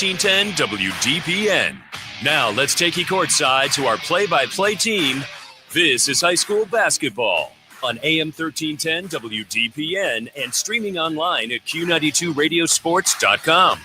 1310 WDPN. Now let's take you courtside to our play-by-play team. This is high school basketball on AM 1310 WDPN and streaming online at Q92radiosports.com.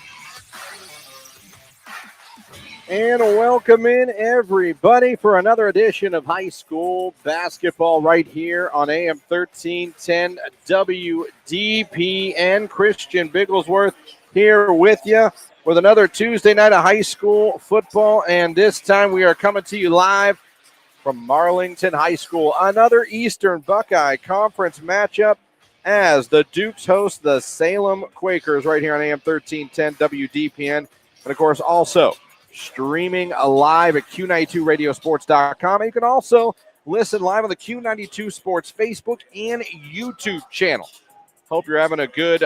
And welcome in, everybody, for another edition of high school basketball right here on AM 1310 WDPN. Christian Bigglesworth here with you with another Tuesday night of high school football. And this time we are coming to you live from Marlington High School. Another Eastern Buckeye Conference matchup as the Dukes host the Salem Quakers right here on AM 1310 WDPN. And, of course, also streaming live at Q92radiosports.com. And you can also listen live on the Q92 Sports Facebook and YouTube channel. Hope you're having a good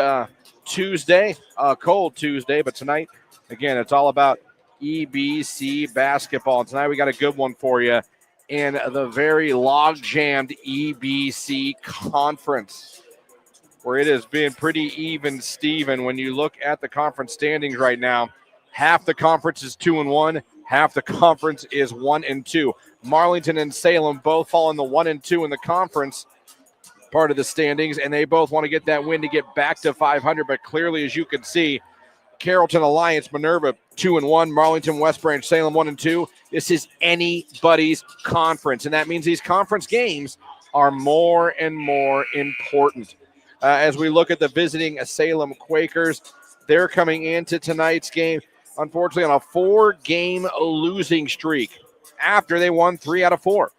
Tuesday, cold Tuesday. But tonight, again, it's all about EBC basketball. And tonight we got a good one for you in the very log-jammed EBC conference, where it has been pretty even, Steven. When you look at the conference standings right now, half the conference is 2-1, half the conference is 1-2. Marlington and Salem both fall in the 1-2 in the conference part of the standings, and they both want to get that win to get back to 500. But clearly, as you can see, Carrollton Alliance, Minerva 2-1, Marlington, West Branch, Salem 1-2. This is anybody's conference, and that means these conference games are more and more important. As we look at the visiting Salem Quakers, they're coming into tonight's game, unfortunately, on a 4-game losing streak after they won 3 out of 4,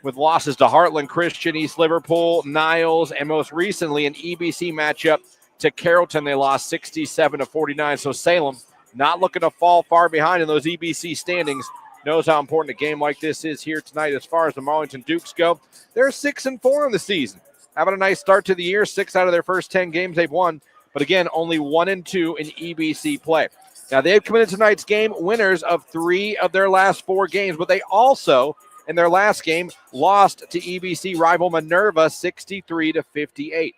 with losses to Heartland Christian, East Liverpool, Niles, and most recently an EBC matchup to Carrollton. They lost 67-49. So Salem, not looking to fall far behind in those EBC standings, knows how important a game like this is here tonight. As far as the Marlington Dukes go, they're 6-4 in the season, having a nice start to the year. 6 out of their first 10 games they've won, but again, only 1-2 in EBC play. Now, they've come into tonight's game winners of 3 of their last 4 games, but they also, in their last game, lost to EBC rival Minerva 63-58.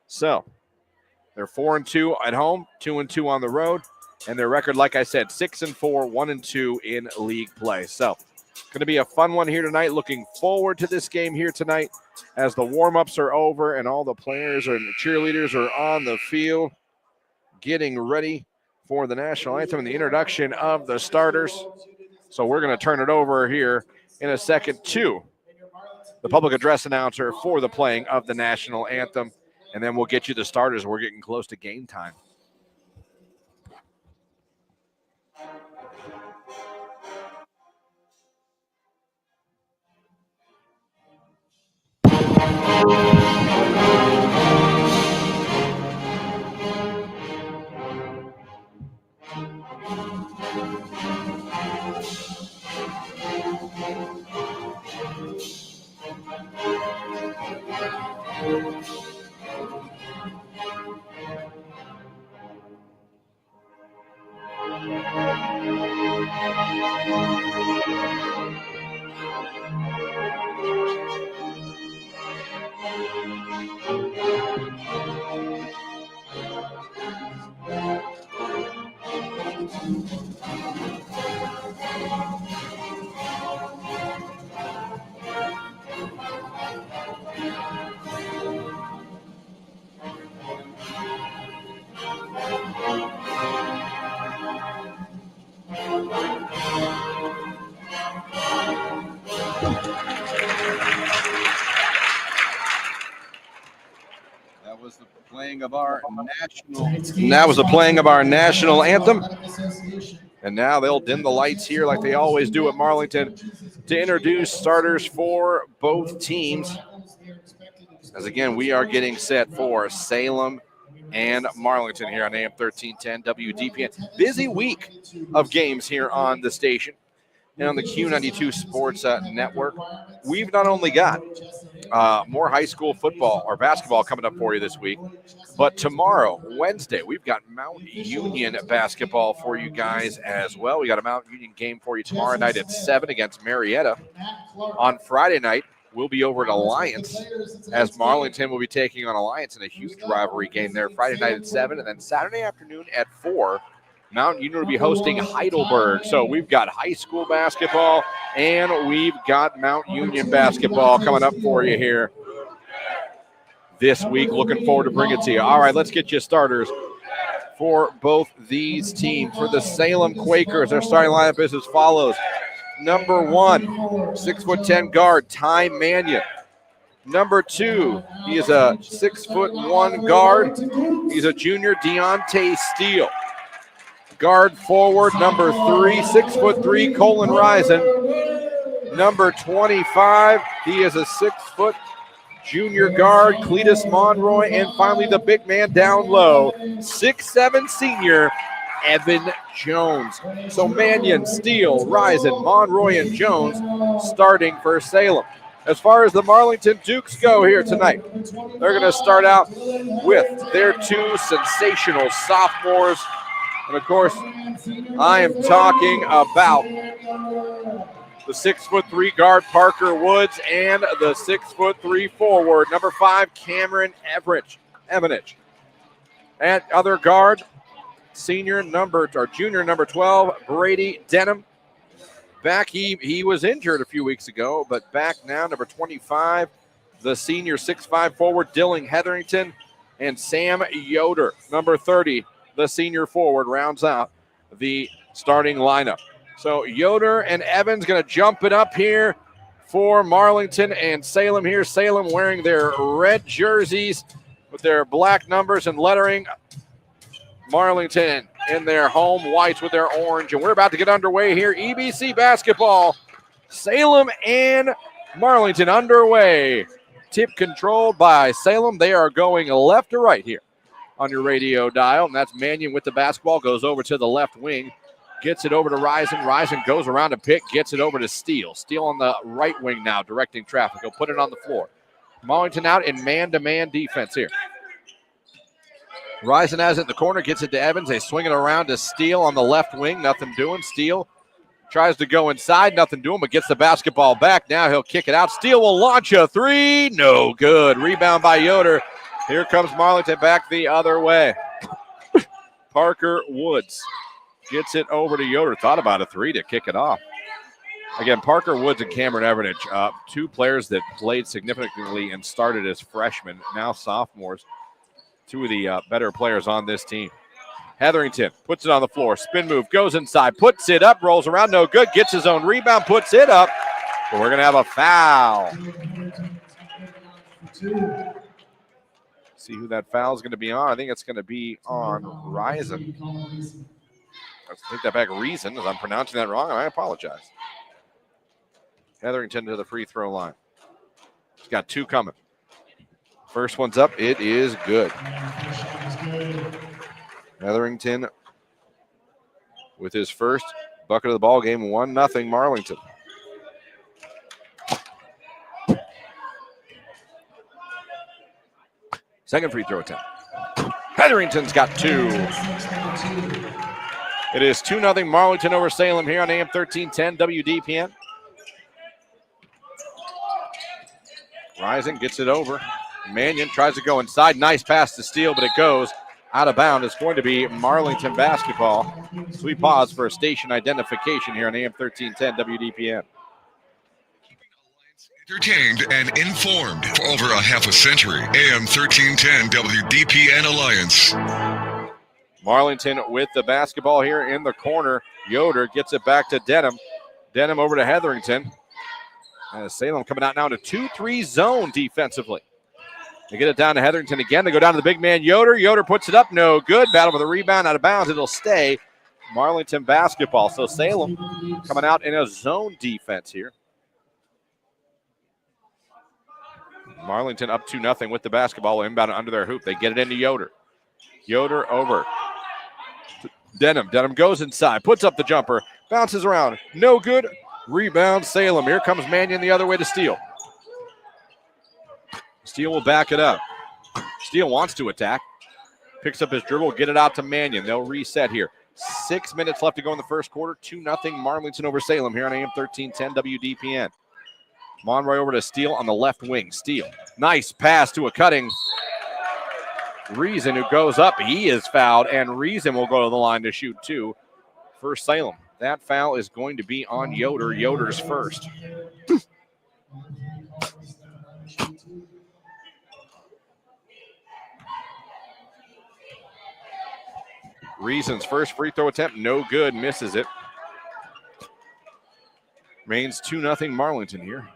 So they're 4-2 at home, 2-2 on the road, and their record, like I said, 6-4, 1-2 in league play. So going to be a fun one here tonight. Looking forward to this game here tonight as the warm-ups are over and all the players and the cheerleaders are on the field getting ready for the national anthem and the introduction of the starters. So we're going to turn it over here in a second to the public address announcer for the playing of the national anthem, and then we'll get you the starters. We're getting close to game time. That was the playing of our national anthem. And now they'll dim the lights here like they always do at Marlington to introduce starters for both teams. As again, we are getting set for Salem and Marlington here on AM 1310 WDPN. Busy week of games here on the station and on the Q92 Sports Network. We've not only got more high school football or basketball coming up for you this week, but tomorrow, Wednesday, we've got Mount Union basketball for you guys as well. We got a Mount Union game for you tomorrow night at 7 against Marietta. On Friday night, we'll be over at Alliance as Marlington will be taking on Alliance in a huge rivalry game there Friday night at 7. And then Saturday afternoon at 4, Mount Union will be hosting Heidelberg. So we've got high school basketball and we've got Mount Union basketball coming up for you here this week. Looking forward to bringing it to you. All right, let's get you starters for both these teams. For the Salem Quakers, their starting lineup is as follows. Number 1, 6'10" guard, Ty Mannion. Number 2, he is a 6'1" guard. He's a junior, Deontay Steele. Guard forward, number 3, 6'3", Colin Risen. Number 25, he is a 6-foot junior guard, Cletus Monroy. And finally, the big man down low, 6'7" senior, Evan Jones. So Mannion, Steele, Risen, Monroy, and Jones starting for Salem. As far as the Marlington Dukes go here tonight, they're going to start out with their 2 sensational sophomores. And, of course, I am talking about the 6'3" guard, Parker Woods, and the 6'3" forward, number 5, Cameron Evanich. At other guard, junior number 12, Brady Denham. Back, he was injured a few weeks ago, but back now, number 25, the senior 6'5" forward, Dylan Hetherington, and Sam Yoder, number 30, the senior forward, rounds out the starting lineup. So Yoder and Evans going to jump it up here for Marlington and Salem here. Salem wearing their red jerseys with their black numbers and lettering. Marlington in their home whites with their orange. And we're about to get underway here. EBC basketball. Salem and Marlington underway. Tip controlled by Salem. They are going left to right here on your radio dial. And that's Mannion with the basketball. Goes over to the left wing. Gets it over to Risen. Risen goes around a pick. Gets it over to Steele. Steele on the right wing now, directing traffic. He'll put it on the floor. Marlington out in man-to-man defense here. Risen has it in the corner, gets it to Evans. They swing it around to Steele on the left wing. Nothing doing. Steele tries to go inside. Nothing doing, but gets the basketball back. Now he'll kick it out. Steele will launch a 3. No good. Rebound by Yoder. Here comes Marlington back the other way. Parker Woods gets it over to Yoder. Thought about a 3 to kick it off. Again, Parker Woods and Cameron Evernich, 2 players that played significantly and started as freshmen, now sophomores. 2 of the better players on this team. Hetherington puts it on the floor. Spin move, goes inside, puts it up, rolls around, no good. Gets his own rebound, puts it up. But we're going to have a foul. See who that foul is going to be on. I think it's going to be on Risen. Let's take that back. Reason, as I'm pronouncing that wrong, and I apologize. Hetherington to the free throw line. He's got 2 coming. First one's up. It is good. Hetherington with his first bucket of the ball game, 1-0 Marlington. Second free throw attempt. Hetherington's got 2. It is 2-0 Marlington over Salem here on AM 1310 WDPN. Rising gets it over. Mannion tries to go inside. Nice pass to Steele, but it goes out of bounds. It's going to be Marlington basketball. So we pause for a station identification here on AM 1310 WDPN. Entertained and informed for over a half a century. AM 1310 WDPN Alliance. Marlington with the basketball here in the corner. Yoder gets it back to Denham. Denham over to Hetherington. Salem coming out now in a 2-3 zone defensively. They get it down to Hetherington again. They go down to the big man, Yoder. Yoder puts it up. No good. Battle for the rebound. Out of bounds. It'll stay. Marlington basketball. So Salem coming out in a zone defense here. Marlington up 2-0 with the basketball inbound under their hoop. They get it into Yoder. Yoder over to Denham. Denham goes inside. Puts up the jumper. Bounces around. No good. Rebound Salem. Here comes Mannion the other way to Steele. Steele will back it up. Steele wants to attack. Picks up his dribble, get it out to Mannion. They'll reset here. 6 minutes left to go in the first quarter. 2-0 Marlington over Salem here on AM 1310 WDPN. Monroy over to Steele on the left wing. Steele. Nice pass to a cutting Reason, who goes up, he is fouled, and Reason will go to the line to shoot 2 for Salem. That foul is going to be on Yoder. Yoder's first. Reason's first free throw attempt, no good, misses it. Remains 2-0 Marlington here.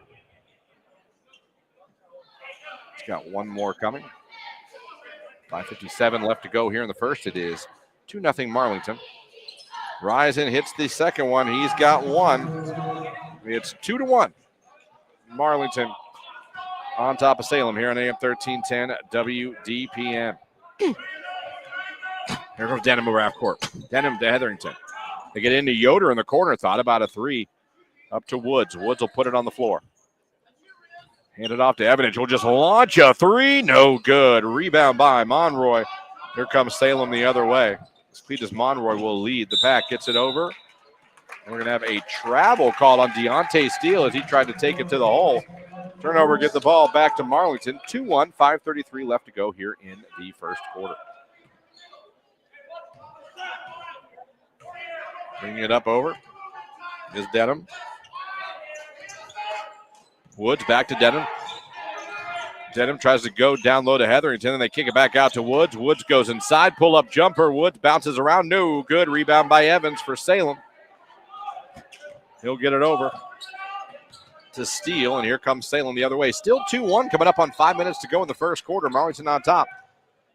He's got one more coming. 5:57 left to go here in the first. It is 2-0 Marlington. Risen hits the second one. He's got one. It's 2-1. Marlington on top of Salem here on AM 1310 WDPN. Here goes Denham over half court. Denham to Hetherington. They get into Yoder in the corner. Thought about a 3. Up to Woods. Woods will put it on the floor. Hand it off to Evanich. He'll just launch a 3. No good. Rebound by Monroy. Here comes Salem the other way. Cletus Monroy will lead. The pack gets it over. And we're going to have a travel call on Deontay Steele as he tried to take it to the hole. Turnover, get the ball back to Marlington. 2-1, 5:33 left to go here in the first quarter. Bringing it up over is Denham. Woods back to Denham. Denham tries to go down low to Hetherington, and they kick it back out to Woods. Woods goes inside, pull-up jumper. Woods bounces around. No good. Rebound by Evans for Salem. He'll get it over to Steele, and here comes Salem the other way. Still 2-1, coming up on 5 minutes to go in the first quarter. Marlington on top.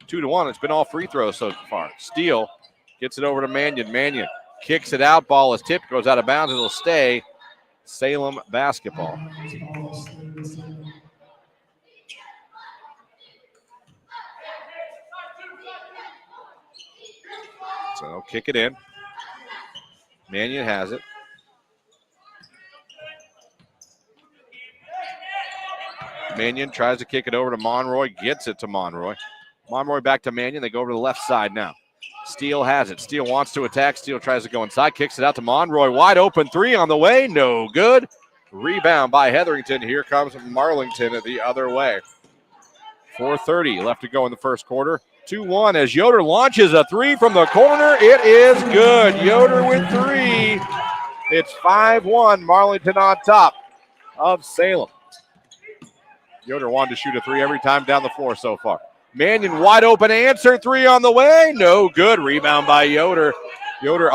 2-1. It's been all free throws so far. Steele gets it over to Mannion. Mannion kicks it out. Ball is tipped, goes out of bounds. It'll stay Salem basketball. So they'll kick it in. Mannion has it. Mannion tries to kick it over to Monroy, gets it to Monroy. Monroy back to Mannion. They go over to the left side now. Steele has it. Steele wants to attack. Steele tries to go inside, kicks it out to Monroy. Wide open 3 on the way. No good. Rebound by Hetherington. Here comes Marlington the other way. 4:30 left to go in the first quarter. 2-1 as Yoder launches a 3 from the corner. It is good. Yoder with 3. It's 5-1. Marlington on top of Salem. Yoder wanted to shoot a 3 every time down the floor so far. Mannion wide open answer. 3 on the way. No good. Rebound by Yoder. Yoder,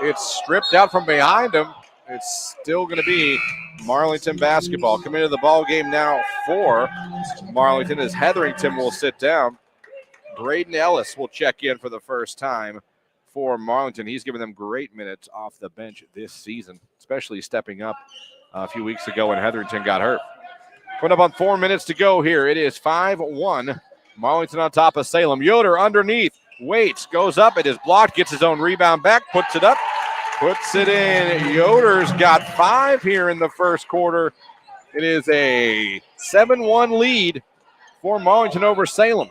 it's stripped out from behind him. It's still going to be Marlington basketball. Coming into the ball game now for Marlington as Hetherington will sit down. Braden Ellis will check in for the first time for Marlington. He's given them great minutes off the bench this season, especially stepping up a few weeks ago when Hetherington got hurt. Coming up on 4 minutes to go here. It is 5-1. Marlington on top of Salem. Yoder underneath. Waits. Goes up. It is blocked. Gets his own rebound back. Puts it up. Puts it in. Yoder's got 5 here in the first quarter. It is a 7-1 lead for Marlington over Salem.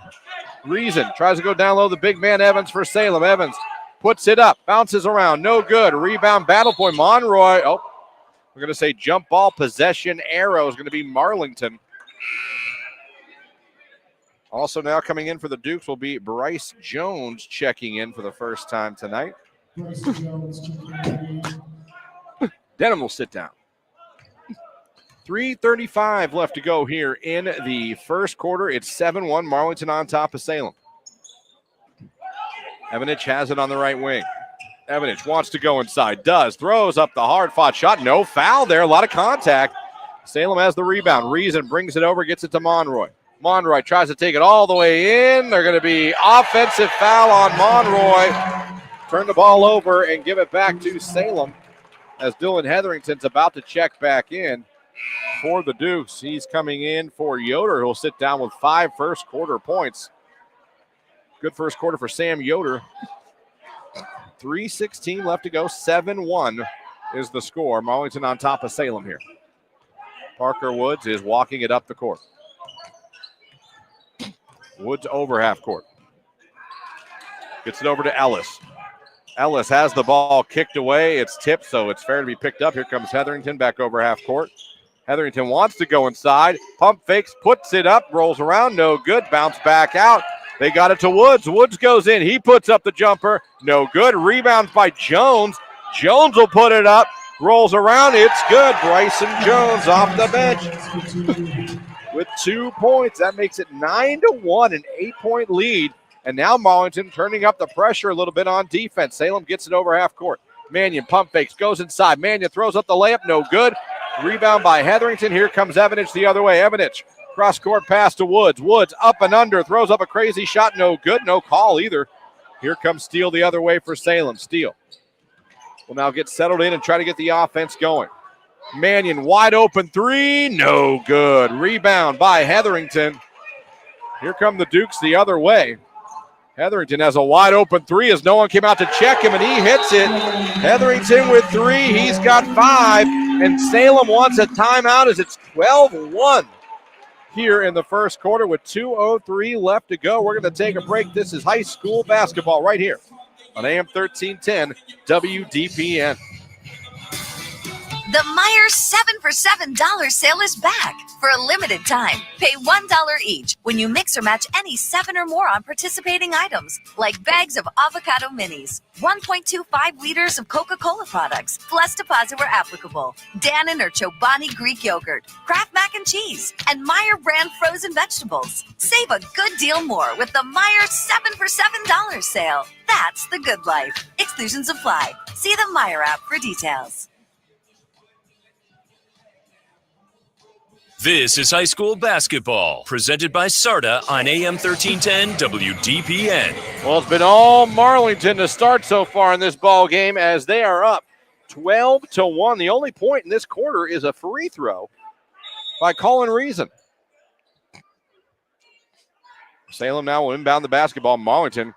Reason tries to go down low. The big man Evans for Salem. Evans puts it up. Bounces around. No good. Rebound battle point. Monroy. We're going to say jump ball possession arrow is going to be Marlington. Also now coming in for the Dukes will be Bryce Jones checking in for the first time tonight. Denham will sit down. 3:35 left to go here in the first quarter. It's 7-1. Marlington on top of Salem. Evanich has it on the right wing. Evanich wants to go inside. Does. Throws up the hard-fought shot. No foul there. A lot of contact. Salem has the rebound. Reason brings it over. Gets it to Monroy. Monroy tries to take it all the way in. They're going to be offensive foul on Monroy. Turn the ball over and give it back to Salem as Dylan Hetherington's about to check back in for the Dukes. He's coming in for Yoder, who'll sit down with 5 first quarter points. Good first quarter for Sam Yoder. 3:16 left to go. 7-1 is the score. Marlington on top of Salem here. Parker Woods is walking it up the court. Woods over half court. Gets it over to Ellis. Ellis has the ball kicked away. It's tipped, so it's fair to be picked up. Here comes Hetherington back over half court. Hetherington wants to go inside. Pump fakes, puts it up, rolls around. No good. Bounce back out. They got it to Woods. Woods goes in. He puts up the jumper. No good. Rebound by Jones. Jones will put it up. Rolls around. It's good. Bryson Jones off the bench with 2 points. That makes it 9-1, an 8-point lead. And now Marlington turning up the pressure a little bit on defense. Salem gets it over half court. Mannion pump fakes, goes inside. Mannion throws up the layup. No good. Rebound by Hetherington. Here comes Evanich the other way. Evanich. Cross-court pass to Woods. Woods up and under. Throws up a crazy shot. No good. No call either. Here comes Steele the other way for Salem. Steele will now get settled in and try to get the offense going. Mannion wide open three. No good. Rebound by Hetherington. Here come the Dukes the other way. Hetherington has a wide open three as no one came out to check him, and he hits it. Hetherington with three. He's got 5, and Salem wants a timeout as it's 12-1 here in the first quarter with 2:03 left to go. We're going to take a break. This is high school basketball right here on AM 1310 WDPN. The Meijer 7 for $7 sale is back for a limited time. Pay $1 each when you mix or match any 7 or more on participating items, like bags of avocado minis, 1.25 liters of Coca-Cola products, plus deposit where applicable, Dannon or Chobani Greek yogurt, Kraft mac and cheese, and Meijer brand frozen vegetables. Save a good deal more with the Meijer 7 for $7 sale. That's the good life. Exclusions apply. See the Meijer app for details. This is high school basketball, presented by SARTA on AM 1310 WDPN. Well, it's been all Marlington to start so far in this ball game as they are up 12-1. The only point in this quarter is a free throw by Colin Reason. Salem now will inbound the basketball. Marlington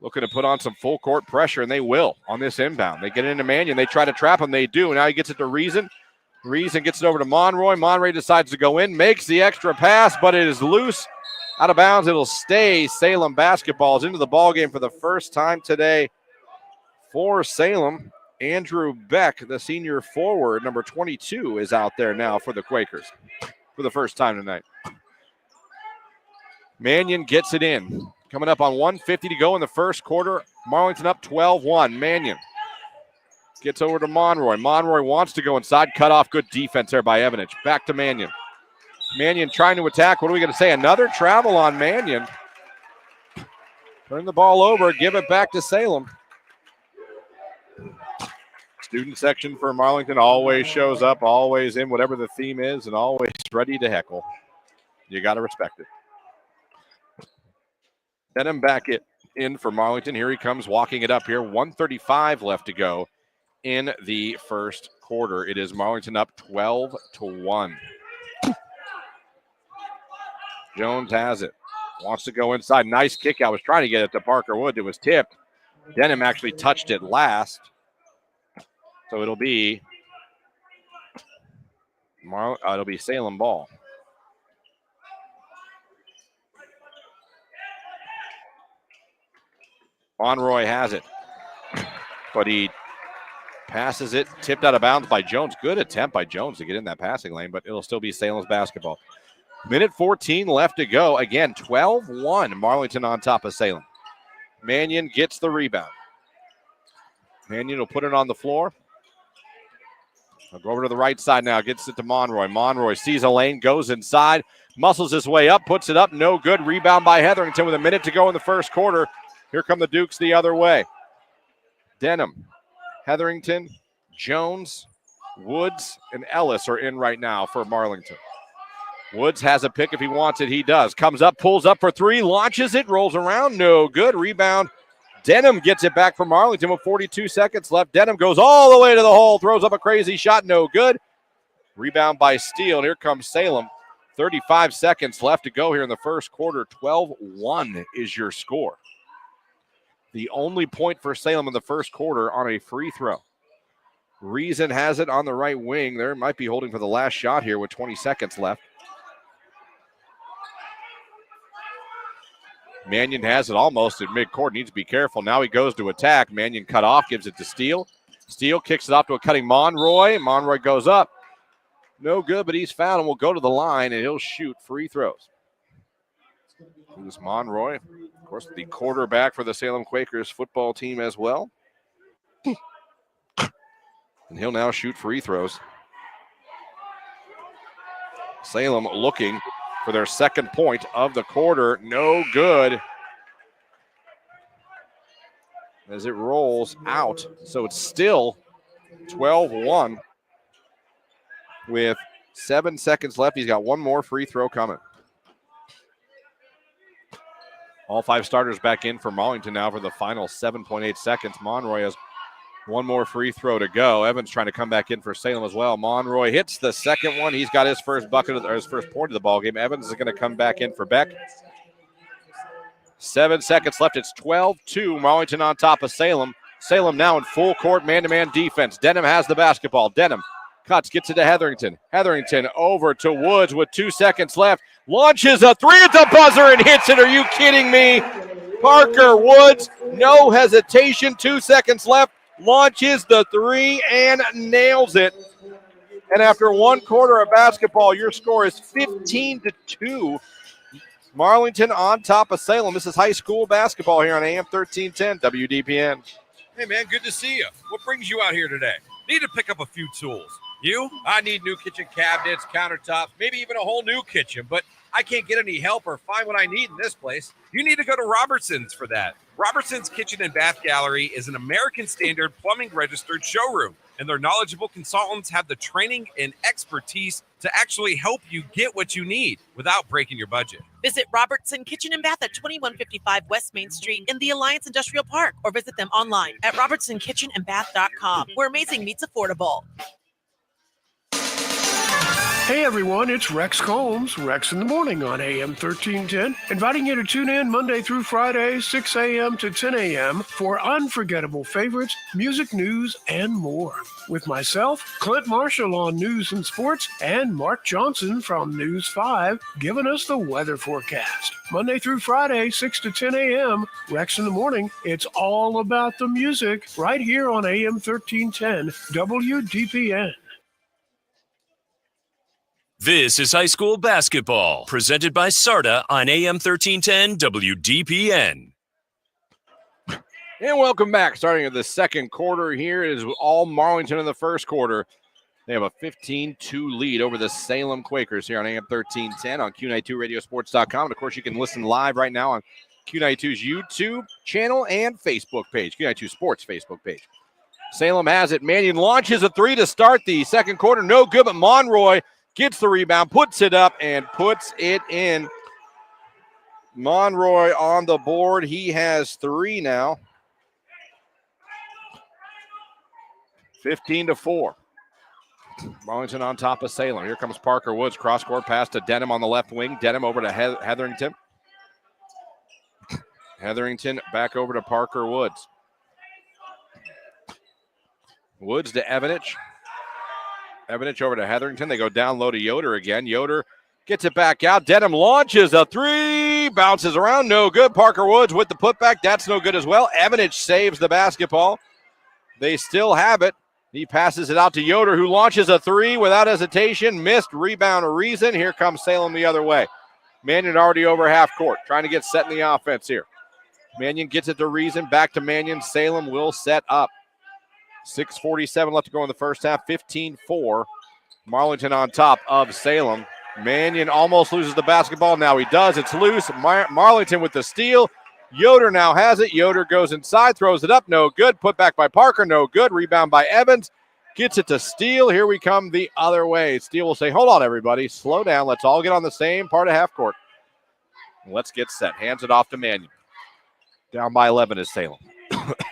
looking to put on some full court pressure, and they will on this inbound. They get it into Mannion. They try to trap him. They do. Now he gets it to Reason. Reason gets it over to Monroy. Monroy decides to go in, makes the extra pass, but it is loose, out of bounds. It'll stay. Salem basketball is into the ball game for the first time today for Salem. Andrew Beck, the senior forward, number 22, is out there now for the Quakers for the first time tonight. Mannion gets it in. Coming up on 1:50 to go in the first quarter. Marlington up 12-1. Mannion gets over to Monroy. Monroy wants to go inside. Cut off. Good defense there by Evanich. Back to Mannion. Mannion trying to attack. What are we going to say? Another travel on Mannion. Turn the ball over. Give it back to Salem. Student section for Marlington always shows up, always in whatever the theme is, and always ready to heckle. You got to respect it. Denham back it in for Marlington. Here he comes walking it up here. 1:35 left to go in the first quarter. It is Marlington up 12-1. Jones has it. Wants to go inside. Nice kick out. Was trying to get it to Parker Wood. It was tipped. Denham actually touched it last. So it'll be Salem ball. Monroy has it. But he passes it, tipped out of bounds by Jones. Good attempt by Jones to get in that passing lane, but it'll still be Salem's basketball. Minute 14 left to go. Again, 12-1. Marlington on top of Salem. Mannion gets the rebound. Mannion will put it on the floor. I'll go over to the right side now. Gets it to Monroy. Monroy sees a lane, goes inside, muscles his way up, puts it up. No good. Rebound by Hetherington with a minute to go in the first quarter. Here come the Dukes the other way. Denham, Hetherington, Jones, Woods, and Ellis are in right now for Marlington. Woods has a pick if he wants it. He does. Comes up, pulls up for three, launches it, rolls around. No good. Rebound. Denham gets it back for Marlington with 42 seconds left. Denham goes all the way to the hole, throws up a crazy shot. No good. Rebound by Steele. And here comes Salem. 35 seconds left to go here in the first quarter. 12-1 is your score. The only point for Salem in the first quarter on a free throw. Reason has it on the right wing. There might be holding for the last shot here with 20 seconds left. Mannion has it almost at midcourt. Needs to be careful. Now he goes to attack. Mannion cut off, gives it to Steele. Steele kicks it off to a cutting Monroy. Monroy goes up. No good, but he's fouled and will go to the line, and he'll shoot free throws. Who's Monroy, of course, the quarterback for the Salem Quakers football team as well. And he'll now shoot free throws. Salem looking for their second point of the quarter. No good. As it rolls out. So it's still 12-1 with 7 seconds left. He's got one more free throw coming. All 5 starters back in for Marlington now for the final 7.8 seconds. Monroy has one more free throw to go. Evans trying to come back in for Salem as well. Monroy hits the second one. He's got his first bucket or his first point of the ball game. Evans is going to come back in for Beck. 7 seconds left. It's 12-2. Marlington on top of Salem. Salem now in full court man-to-man defense. Denham has the basketball. Denham cuts, gets it to Hetherington. Hetherington over to Woods with 2 seconds left. Launches a three at the buzzer and hits it. Are you kidding me? Parker Woods, no hesitation. 2 seconds left. Launches the three and nails it. And after one quarter of basketball, your score is 15-2. Marlington on top of Salem. This is high school basketball here on AM 1310 WDPN. Hey, man, good to see you. What brings you out here today? Need to pick up a few tools. You? I need new kitchen cabinets, countertops, maybe even a whole new kitchen, but I can't get any help or find what I need in this place. You need to go to Robertson's for that. Robertson's Kitchen and Bath Gallery is an American Standard plumbing registered showroom, and their knowledgeable consultants have the training and expertise to actually help you get what you need without breaking your budget. Visit Robertson Kitchen and Bath at 2155 West Main Street in the Alliance Industrial Park, or visit them online at robertsonkitchenandbath.com, where amazing meets affordable. Hey everyone, it's Rex Combs, Rex in the Morning on AM 1310, inviting you to tune in Monday through Friday, 6 a.m. to 10 a.m. for unforgettable favorites, music news, and more. With myself, Clint Marshall on News and Sports, and Mark Johnson from News 5 giving us the weather forecast. Monday through Friday, 6 to 10 a.m., Rex in the Morning, it's all about the music right here on AM 1310 WDPN. This is high school basketball, presented by SARTA on AM 1310 WDPN. And welcome back. Starting in the second quarter here, it is all Marlington in the first quarter. They have a 15-2 lead over the Salem Quakers here on AM 1310 on Q92radiosports.com. And, of course, you can listen live right now on Q92's YouTube channel and Facebook page, Q92 Sports Facebook page. Salem has it. Mannion launches a three to start the second quarter. No good, but Monroy gets the rebound, puts it up, and puts it in. Monroy on the board. He has 3 now. 15-4. Marlington on top of Salem. Here comes Parker Woods. Cross-court pass to Denham on the left wing. Denham over to Hetherington. Hetherington back over to Parker Woods. Woods to Evanich. Evanich over to Hetherington. They go down low to Yoder again. Yoder gets it back out. Denham launches a three. Bounces around. No good. Parker Woods with the putback. That's no good as well. Evanich saves the basketball. They still have it. He passes it out to Yoder, who launches a three without hesitation. Missed. Rebound Reason. Here comes Salem the other way. Mannion already over half court. Trying to get set in the offense here. Mannion gets it to Reason. Back to Mannion. Salem will set up. 6:47 left to go in the first half. 15-4. Marlington on top of Salem. Mannion almost loses the basketball. Now he does. It's loose. Marlington with the steal. Yoder now has it. Yoder goes inside, throws it up. No good. Put back by Parker. No good. Rebound by Evans. Gets it to Steele. Here we come the other way. Steele will say, hold on, everybody. Slow down. Let's all get on the same part of half court. Let's get set. Hands it off to Mannion. Down by 11 is Salem.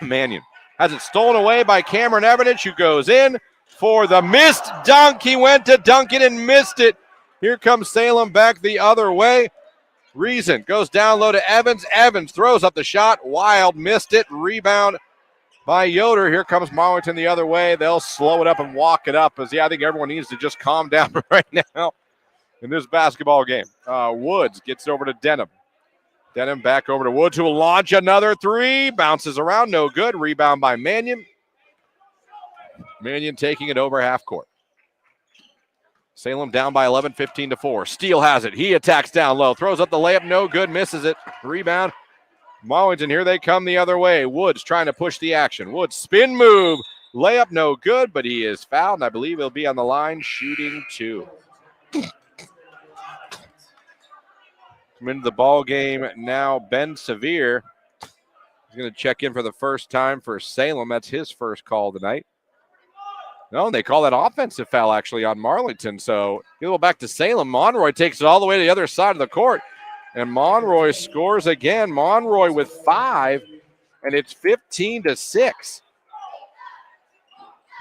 Mannion has it stolen away by Cameron Evanich, who goes in for the missed dunk. He went to dunk it and missed it. Here comes Salem back the other way. Reason goes down low to Evans. Evans throws up the shot. Wild missed it. Rebound by Yoder. Here comes Marlington the other way. They'll slow it up and walk it up. I think everyone needs to just calm down right now in this basketball game. Woods gets over to Denham. Denham back over to Woods, who will launch another three. Bounces around. No good. Rebound by Mannion. Mannion taking it over half court. Salem down by 11, 15-4. Steele has it. He attacks down low. Throws up the layup. No good. Misses it. Rebound. Marlington, here they come the other way. Woods trying to push the action. Woods spin move. Layup no good, but he is fouled, and I believe he'll be on the line shooting 2. Come into the ball game now. Ben Sevier is going to check in for the first time for Salem. That's his first call tonight. No, they call that offensive foul actually on Marlington. So he'll go back to Salem. Monroy takes it all the way to the other side of the court. And Monroy scores again. Monroy with 5, and it's 15-6.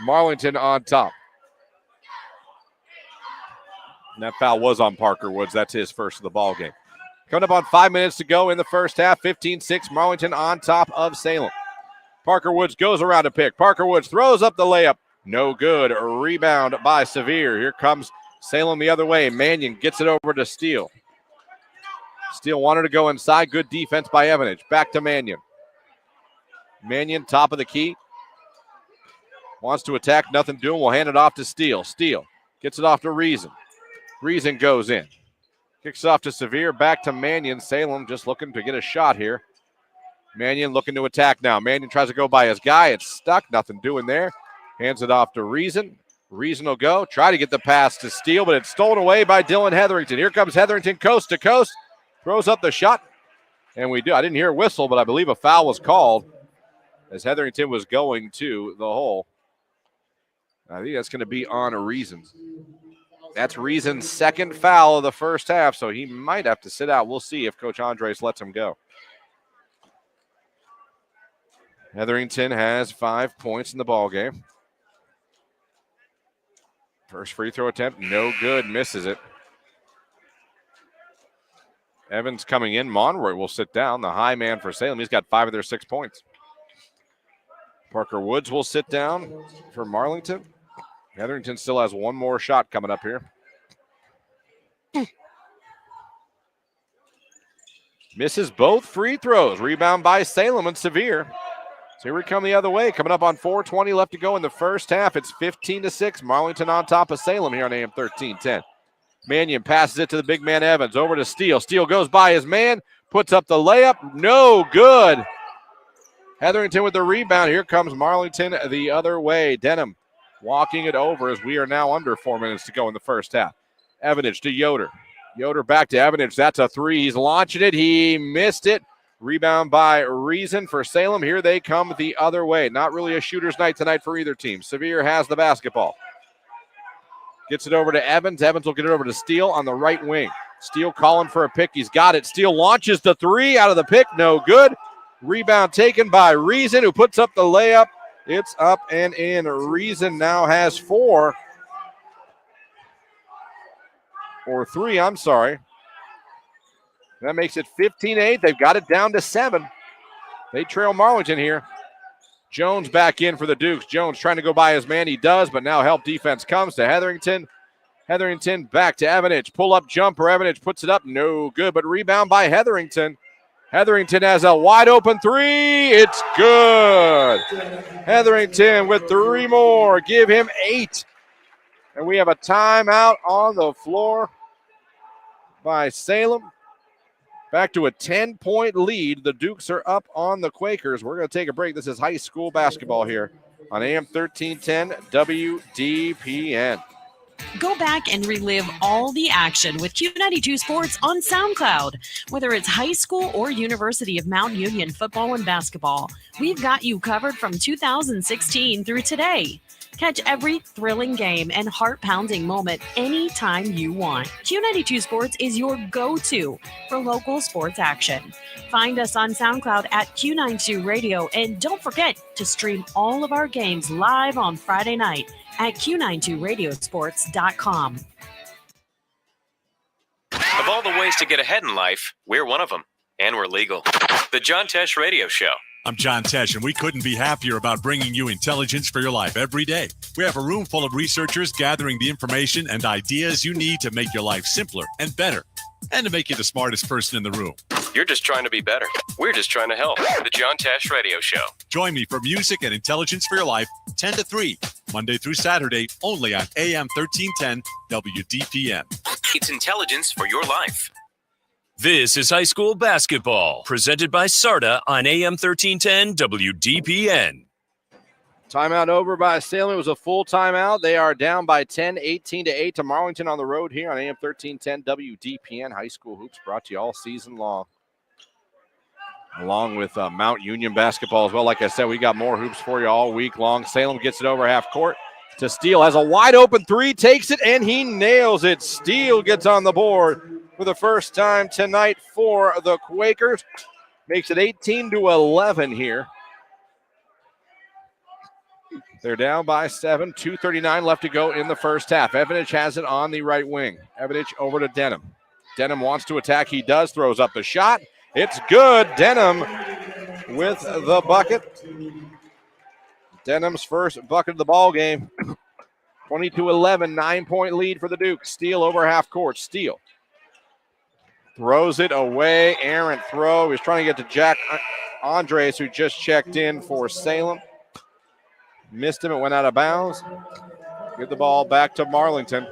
Marlington on top. And that foul was on Parker Woods. That's his first of the ball game. Coming up on 5 minutes to go in the first half. 15-6. Marlington on top of Salem. Parker Woods goes around to pick. Parker Woods throws up the layup. No good. A rebound by Sevier. Here comes Salem the other way. Mannion gets it over to Steele. Steele wanted to go inside. Good defense by Evanage. Back to Mannion. Mannion, top of the key. Wants to attack. Nothing doing. We'll hand it off to Steele. Steele gets it off to Reason. Reason goes in. Kicks off to Sevier. Back to Mannion. Salem just looking to get a shot here. Mannion looking to attack now. Mannion tries to go by his guy. It's stuck. Nothing doing there. Hands it off to Reason. Reason will go. Try to get the pass to Steele, but it's stolen away by Dylan Hetherington. Here comes Hetherington coast to coast. Throws up the shot. And I didn't hear a whistle, but I believe a foul was called as Hetherington was going to the hole. I think that's going to be on Reason. That's Reason's second foul of the first half, so he might have to sit out. We'll see if Coach Andres lets him go. Hetherington has 5 points in the ball game. First free throw attempt, no good, misses it. Evans coming in. Monroy will sit down, the high man for Salem. He's got 5 of their 6 points. Parker Woods will sit down for Marlington. Hetherington still has one more shot coming up here. Misses both free throws. Rebound by Salem and Sevier. So here we come the other way. Coming up on 4:20 left to go in the first half. It's 15-6. Marlington on top of Salem here on AM 1310. Mannion passes it to the big man Evans. Over to Steele. Steele goes by his man. Puts up the layup. No good. Hetherington with the rebound. Here comes Marlington the other way. Denham walking it over as we are now under 4 minutes to go in the first half. Evanage to Yoder. Yoder back to Evanage. That's a 3. He's launching it. He missed it. Rebound by Reason for Salem. Here they come the other way. Not really a shooter's night tonight for either team. Sevier has the basketball. Gets it over to Evans. Evans will get it over to Steele on the right wing. Steele calling for a pick. He's got it. Steele launches the 3 out of the pick. No good. Rebound taken by Reason, who puts up the layup. It's up and in. Reason now has 4. Or 3, I'm sorry. That makes it 15-8. They've got it down to 7. They trail Marlington here. Jones back in for the Dukes. Jones trying to go by his man. He does, but now help defense comes to Hetherington. Hetherington back to Evanage. Pull-up jumper. Evanage puts it up. No good, but rebound by Hetherington. Hetherington has a wide-open 3. It's good. Hetherington with 3 more. Give him 8. And we have a timeout on the floor by Salem. Back to a 10-point lead. The Dukes are up on the Quakers. We're going to take a break. This is high school basketball here on AM 1310 WDPN. Go back and relive all the action with Q92 Sports on SoundCloud. Whether it's high school or University of Mount Union football and basketball, we've got you covered from 2016 through today. Catch every thrilling game and heart-pounding moment anytime you want. Q92 Sports is your go-to for local sports action. Find us on SoundCloud at Q92 Radio, and don't forget to stream all of our games live on Friday night at Q92radiosports.com. Of all the ways to get ahead in life, we're one of them, and we're legal. The John Tesh Radio Show. I'm John Tesh, and we couldn't be happier about bringing you intelligence for your life every day. We have a room full of researchers gathering the information and ideas you need to make your life simpler and better, and to make you the smartest person in the room. You're just trying to be better. We're just trying to help. The John Tesh Radio Show. Join me for music and intelligence for your life, 10 to 3, Monday through Saturday, only on AM 1310 WDPN. It's intelligence for your life. This is high school basketball, presented by SARTA on AM 1310 WDPN. Timeout over by Salem. It was a full timeout. They are down by 10, 18-8 to Marlington on the road here on AM 1310 WDPN. High school hoops brought to you all season long, along with Mount Union basketball as well. Like I said, we got more hoops for you all week long. Salem gets it over half court to Steele. Has a wide open three, takes it, and he nails it. Steele gets on the board for the first time tonight for the Quakers. Makes it 18-11 here. They're down by 7, 2:39 left to go in the first half. Evanich has it on the right wing. Evanich over to Denham. Denham wants to attack. He does, throws up the shot. It's good. Denham with the bucket. Denham's first bucket of the ball game. 20-11, 9-point lead for the Dukes. Steele over half court. Steele throws it away. Errant throw. He's trying to get to Jack Andres, who just checked in for Salem. Missed him. It went out of bounds. Get the ball back to Marlington.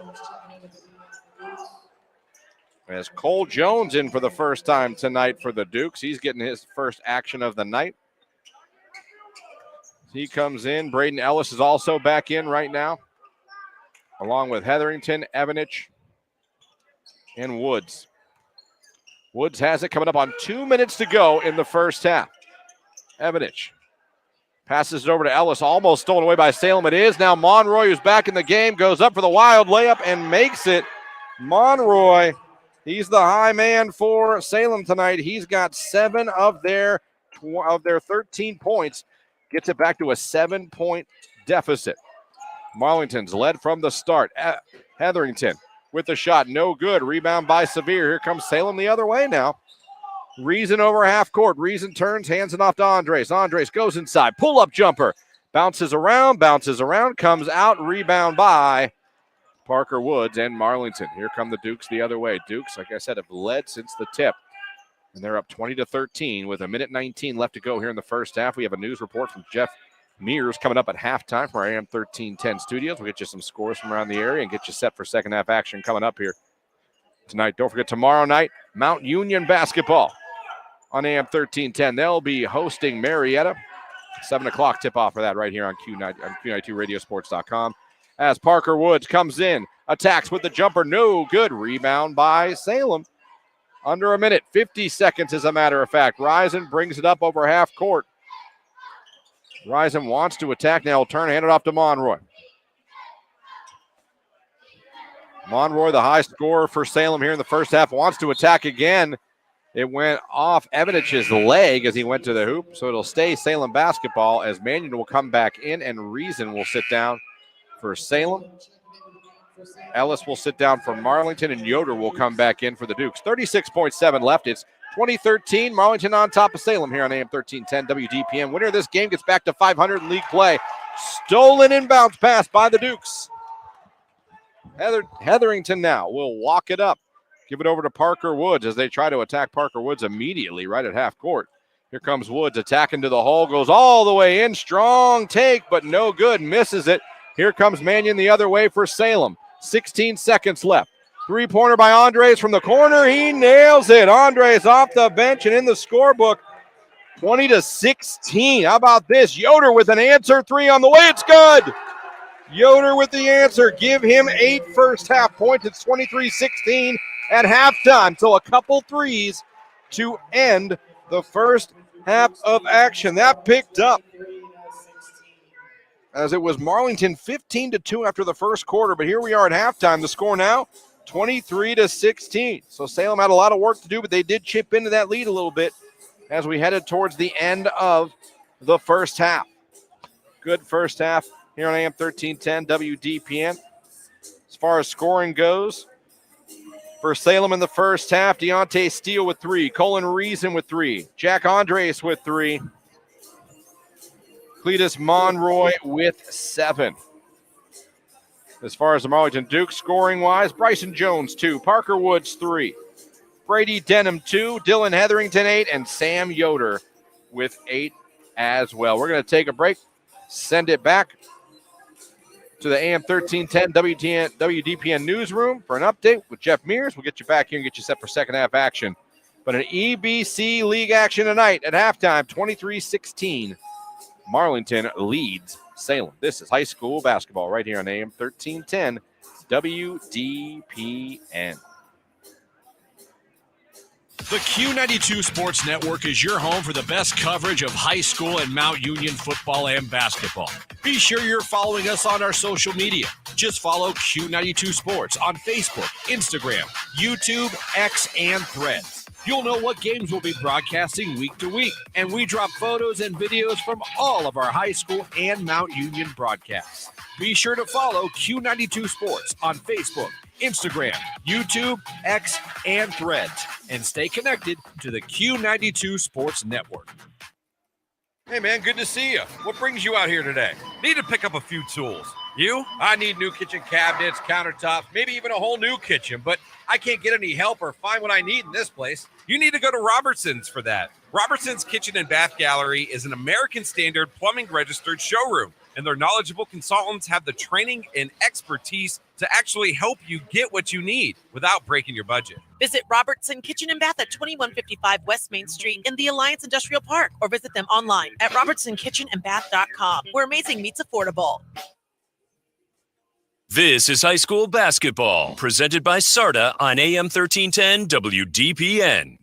As Cole Jones in for the first time tonight for the Dukes. He's getting his first action of the night. He comes in. Braden Ellis is also back in right now, along with Hetherington, Evanich, and Woods. Woods has it coming up on 2 minutes to go in the first half. Evanich passes it over to Ellis, almost stolen away by Salem. It is now Monroy, who's back in the game, goes up for the wild layup and makes it. Monroy, he's the high man for Salem tonight. He's got 7 of their 13 points. Gets it back to a 7-point deficit. Marlington's led from the start. Hetherington with the shot, no good. Rebound by Sevier. Here comes Salem the other way now. Reason over half court. Reason turns, hands it off to Andres. Andres goes inside. Pull-up jumper. Bounces around, comes out. Rebound by Parker Woods and Marlington. Here come the Dukes the other way. Dukes, like I said, have led since the tip. And they're up 20-13 with 1:19 left to go here in the first half. We have a news report from Jeff Mears coming up at halftime from our AM 1310 studios. We'll get you some scores from around the area and get you set for second half action coming up here tonight. Don't forget, tomorrow night, Mount Union basketball on AM 1310. They'll be hosting Marietta. 7 o'clock tip-off for that right here on Q92radiosports.com. As Parker Woods comes in, attacks with the jumper, no good. Rebound by Salem. Under a minute, 50 seconds as a matter of fact. Risen brings it up over half court. Risen wants to attack. Now he'll turn, hand it off to Monroy. Monroy, the high scorer for Salem here in the first half, wants to attack again. It went off Evanich's leg as he went to the hoop, so it'll stay Salem basketball as Mannion will come back in and Reason will sit down for Salem. Ellis will sit down for Marlington, and Yoder will come back in for the Dukes. 36.7 left. It's 2013. Marlington on top of Salem here on AM 1310 WDPN. Winner of this game gets back to 500 in league play. Stolen inbounds pass by the Dukes. Hetherington now will walk it up. Give it over to Parker Woods as they try to attack Parker Woods immediately right at half court. Here comes Woods attacking to the hole. Goes all the way in. Strong take, but no good. Misses it. Here comes Mannion the other way for Salem. 16 seconds left. Three-pointer by Andres from the corner. He nails it. Andres off the bench and in the scorebook. 20-16. How about this? Yoder with an answer three on the way. It's good. Yoder with the answer. Give him 8 first half points. It's 23-16 at halftime. So a couple threes to end the first half of action. That picked up as it was Marlington 15-2 after the first quarter. But here we are at halftime. The score now 23-16. So Salem had a lot of work to do, but they did chip into that lead a little bit as we headed towards the end of the first half. Good first half here on AM 1310 WDPN. As far as scoring goes, for Salem in the first half, Deontay Steele with 3, Colin Reason with 3, Jack Andres with 3, Cletus Monroy with 7. As far as the Marlington Dukes scoring-wise, Bryson Jones 2, Parker Woods 3, Brady Denham 2, Dylan Hetherington 8, and Sam Yoder with 8 as well. We're going to take a break, send it back to the AM 1310 WDPN newsroom for an update with Jeff Mears. We'll get you back here and get you set for second half action. But an EBC League action tonight at halftime, 23-16. Marlington leads Salem. This is high school basketball right here on AM 1310 WDPN. The Q92 Sports Network is your home for the best coverage of high school and Mount Union football and basketball. Be sure you're following us on our social media. Just follow Q92 Sports on Facebook, Instagram, YouTube, X, and Threads. You'll know what games we'll be broadcasting week to week, and we drop photos and videos from all of our high school and Mount Union broadcasts. Be sure to follow Q92 Sports on Facebook, Instagram, YouTube, X, and Threads, and stay connected to the Q92 Sports Network. Hey, man, good to see you. What brings you out here today? Need to pick up a few tools. You? I need new kitchen cabinets, countertops, maybe even a whole new kitchen, but I can't get any help or find what I need in this place. You need to go to Robertson's for that. Robertson's Kitchen and Bath Gallery is an American Standard plumbing registered showroom, and their knowledgeable consultants have the training and expertise to actually help you get what you need without breaking your budget. Visit Robertson Kitchen and Bath at 2155 West Main Street in the Alliance Industrial Park, or visit them online at robertsonkitchenandbath.com, where amazing meets affordable. This is high school basketball, presented by SARTA on AM 1310 WDPN.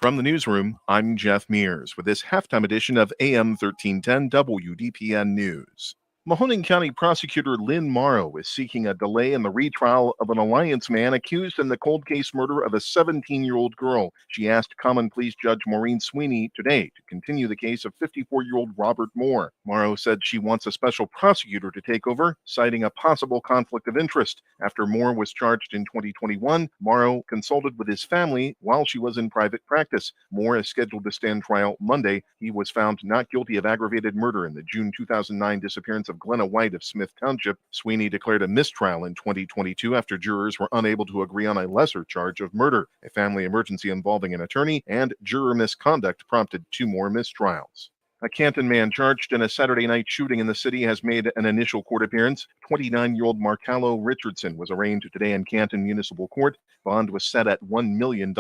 From the newsroom, I'm Jeff Mears with this halftime edition of AM 1310 WDPN News. Mahoning County Prosecutor Lynn Morrow is seeking a delay in the retrial of an Alliance man accused in the cold case murder of a 17-year-old girl. She asked Common Pleas Judge Maureen Sweeney today to continue the case of 54-year-old Robert Moore. Morrow said she wants a special prosecutor to take over, citing a possible conflict of interest. After Moore was charged in 2021, Morrow consulted with his family while she was in private practice. Moore is scheduled to stand trial Monday. He was found not guilty of aggravated murder in the June 2009 disappearance of Glenna White of Smith Township. Sweeney declared a mistrial in 2022 after jurors were unable to agree on a lesser charge of murder. A family emergency involving an attorney and juror misconduct prompted 2 more mistrials. A Canton man charged in a Saturday night shooting in the city has made an initial court appearance. 29-year-old Marcallo Richardson was arraigned today in Canton Municipal Court. Bond was set at $1 million.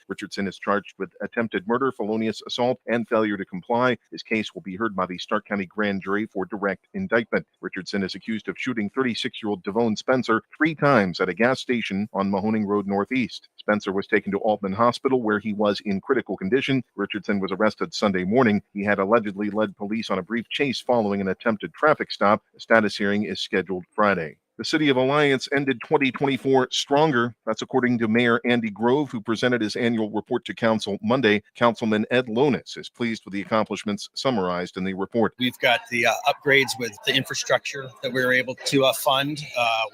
Richardson is charged with attempted murder, felonious assault, and failure to comply. His case will be heard by the Stark County Grand Jury for direct indictment. Richardson is accused of shooting 36-year-old Devone Spencer 3 times at a gas station on Mahoning Road Northeast. Spencer was taken to Altman Hospital, where he was in critical condition. Richardson was arrested Sunday morning. He had allegedly led police on a brief chase following an attempted traffic stop. A status hearing is scheduled Friday. The City of Alliance ended 2024 stronger. That's according to Mayor Andy Grove, who presented his annual report to Council Monday. Councilman Ed Lonis is pleased with the accomplishments summarized in the report. We've got the upgrades with the infrastructure that we were able to fund.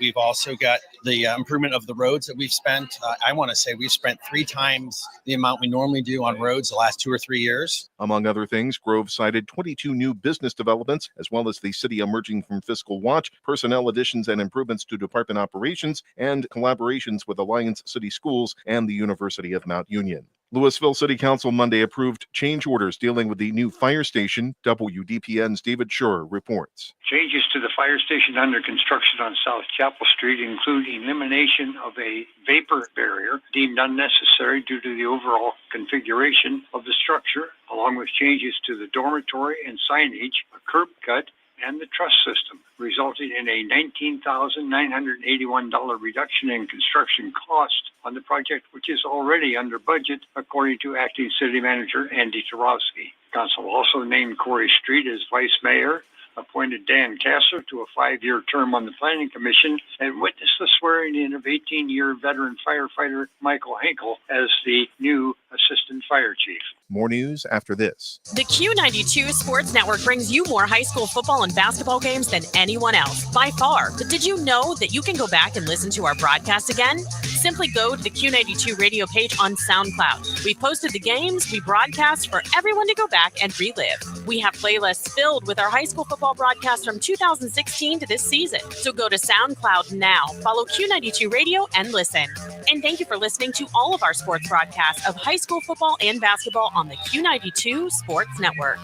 We've also got the improvement of the roads that we've spent. I want to say we've spent 3 times the amount we normally do on roads the last 2 or 3 years. Among other things, Grove cited 22 new business developments, as well as the city emerging from fiscal watch, personnel additions and improvements to department operations, and collaborations with Alliance City Schools and the University of Mount Union. Louisville City Council Monday approved change orders dealing with the new fire station. WDPN's David Schur reports. Changes to the fire station under construction on South Chapel Street include elimination of a vapor barrier deemed unnecessary due to the overall configuration of the structure, along with changes to the dormitory and signage, a curb cut, and the truss system, resulting in a $19,981 reduction in construction cost on the project, which is already under budget, according to Acting City Manager Andy Tarowski. Council also named Corey Street as vice mayor, appointed Dan Kasser to a 5-year term on the Planning Commission, and witnessed the swearing-in of 18-year veteran firefighter Michael Henkel as the new Assistant Fire Chief. More news after this. The Q92 Sports Network brings you more high school football and basketball games than anyone else, by far. But did you know that you can go back and listen to our broadcast again? Simply go to the Q92 radio page on SoundCloud. We posted the games we broadcast for everyone to go back and relive. We have playlists filled with our high school football broadcasts from 2016 to this season. So go to SoundCloud now, follow Q92 Radio, and listen. And thank you for listening to all of our sports broadcasts of high school football and basketball on the Q92 Sports Network.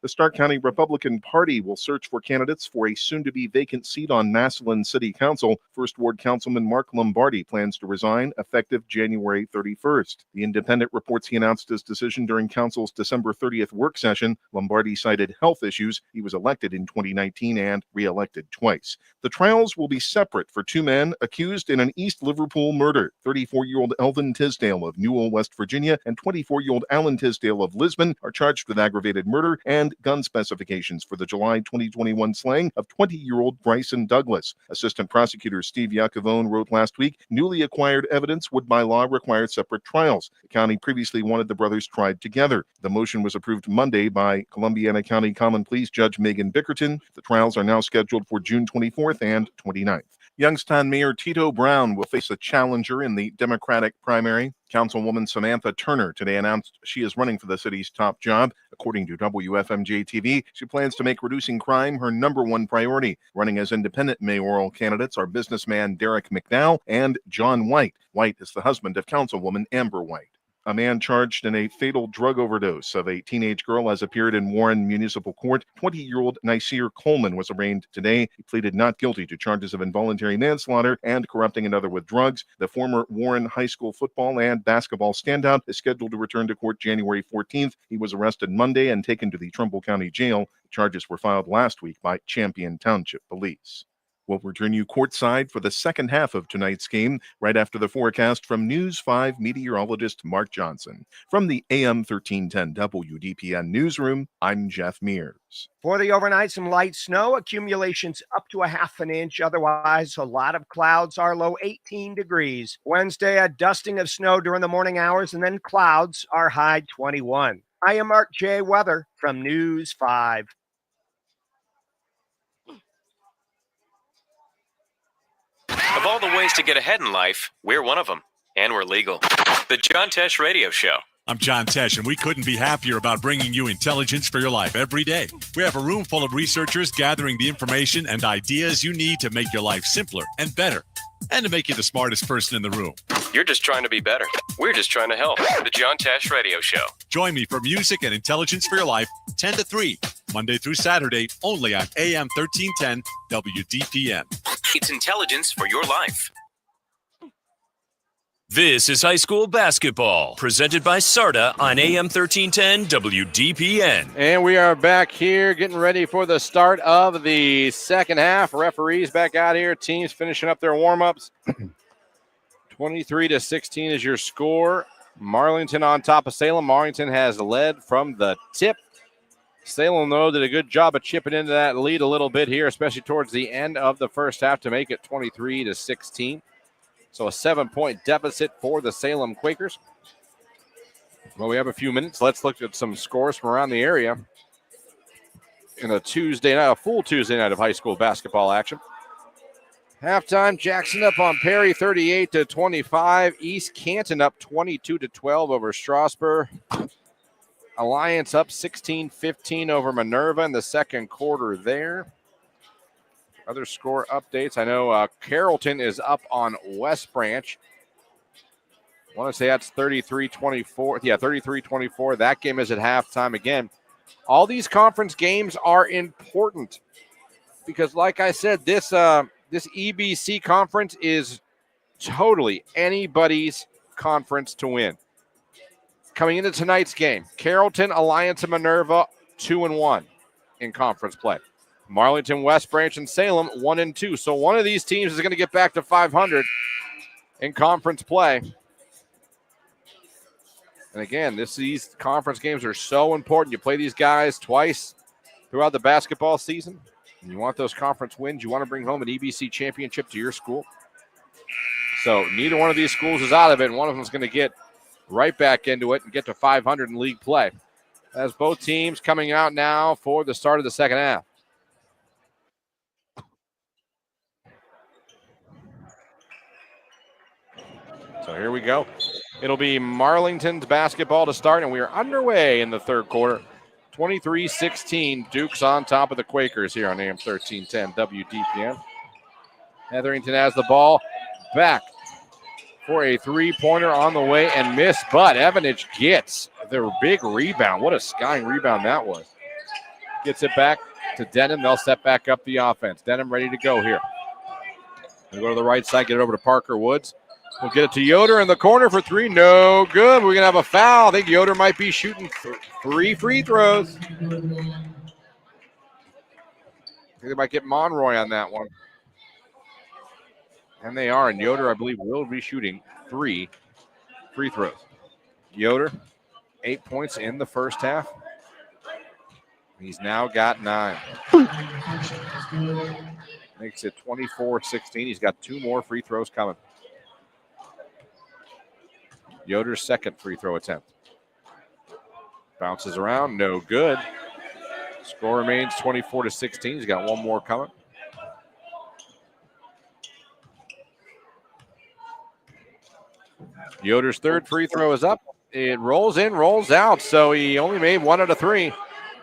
The Stark County Republican Party will search for candidates for a soon-to-be vacant seat on Massillon City Council. First Ward Councilman Mark Lombardi plans to resign effective January 31st. The Independent reports he announced his decision during Council's December 30th work session. Lombardi cited health issues. He was elected in 2019 and re-elected twice. The trials will be separate for two men accused in an East Liverpool murder. 34-year-old Elvin Tisdale of Newell, West Virginia, and 24-year-old Alan Tisdale of Lisbon are charged with aggravated murder and gun specifications for the July 2021 slaying of 20-year-old Bryson Douglas. Assistant Prosecutor Steve Iacovone wrote last week, newly acquired evidence would by law require separate trials. The county previously wanted the brothers tried together. The motion was approved Monday by Columbiana County Common Pleas Judge Megan Bickerton. The trials are now scheduled for June 24th and 29th. Youngstown Mayor Tito Brown will face a challenger in the Democratic primary. Councilwoman Samantha Turner today announced she is running for the city's top job. According to WFMJ-TV, she plans to make reducing crime her number one priority. Running as independent mayoral candidates are businessman Derek McDowell and John White. White is the husband of Councilwoman Amber White. A man charged in a fatal drug overdose of a teenage girl has appeared in Warren Municipal Court. 20-year-old Nasir Coleman was arraigned today. He pleaded not guilty to charges of involuntary manslaughter and corrupting another with drugs. The former Warren High School football and basketball standout is scheduled to return to court January 14th. He was arrested Monday and taken to the Trumbull County Jail. Charges were filed last week by Champion Township Police. We'll return you courtside for the second half of tonight's game right after the forecast from News 5 meteorologist Mark Johnson. From the AM 1310 WDPN newsroom, I'm Jeff Mears. For the overnight, some light snow, accumulations up to a half an inch. Otherwise, a lot of clouds, our low 18 degrees. Wednesday, a dusting of snow during the morning hours, and then clouds, our high 21. I am Mark J. Weather from News 5. Of all the ways to get ahead in life, we're one of them. And we're legal. The John Tesh Radio Show. I'm John Tesh, and we couldn't be happier about bringing you intelligence for your life every day. We have a room full of researchers gathering the information and ideas you need to make your life simpler and better, and to make you the smartest person in the room. You're just trying to be better. We're just trying to help. The John Tesh Radio Show. Join me for music and intelligence for your life, 10 to 3, Monday through Saturday, only on AM 1310 WDPN. It's intelligence for your life. This is high school basketball, presented by SARTA on AM 1310 WDPN. And we are back here getting ready for the start of the second half. Referees back out here. Teams finishing up their warm-ups. 23-16 is your score. Marlington on top of Salem. Marlington has led from the tip. Salem, though, did a good job of chipping into that lead a little bit here, especially towards the end of the first half to make it 23-16. So a 7-point deficit for the Salem Quakers. Well, we have a few minutes. Let's look at some scores from around the area in a Tuesday night, a full Tuesday night of high school basketball action. Halftime, Jackson up on Perry, 38-25. East Canton up 22-12 over Strasburg. Alliance up 16-15 over Minerva in the second quarter there. Other score updates. I know Carrollton is up on West Branch. I want to say that's 33-24. Yeah, 33-24. That game is at halftime again. All these conference games are important because, like I said, this EBC conference is totally anybody's conference to win. Coming into tonight's game, Carrollton, Alliance, and Minerva 2-1 in conference play. Marlington, West Branch, and Salem 1-2. So one of these teams is going to get back to 500 in conference play. And again, these conference games are so important. You play these guys twice throughout the basketball season. And you want those conference wins. You want to bring home an EBC championship to your school. So neither one of these schools is out of it, and one of them is going to get right back into it and get to 500 in league play. As both teams coming out now for the start of the second half. So here we go. It'll be Marlington's basketball to start, and we are underway in the third quarter. 23-16, Duke's on top of the Quakers here on AM 1310 WDPN. Hetherington has the ball back for a three-pointer on the way and missed, but Evanich gets the big rebound. What a skying rebound that was. Gets it back to Denham. They'll set back up the offense. Denham ready to go here. They go to the right side, get it over to Parker Woods. We'll get it to Yoder in the corner for three. No good. We're going to have a foul. I think Yoder might be shooting 3 free throws. I think they might get Monroy on that one. And they are. And Yoder, I believe, will be shooting 3 free throws. Yoder, 8 points in the first half. He's now got 9. Makes it 24-16. He's got 2 more free throws coming. Yoder's second free throw attempt. Bounces around, no good. Score remains 24-16. He's got 1 more coming. Yoder's third free throw is up. It rolls in, rolls out, so he only made 1 out of 3.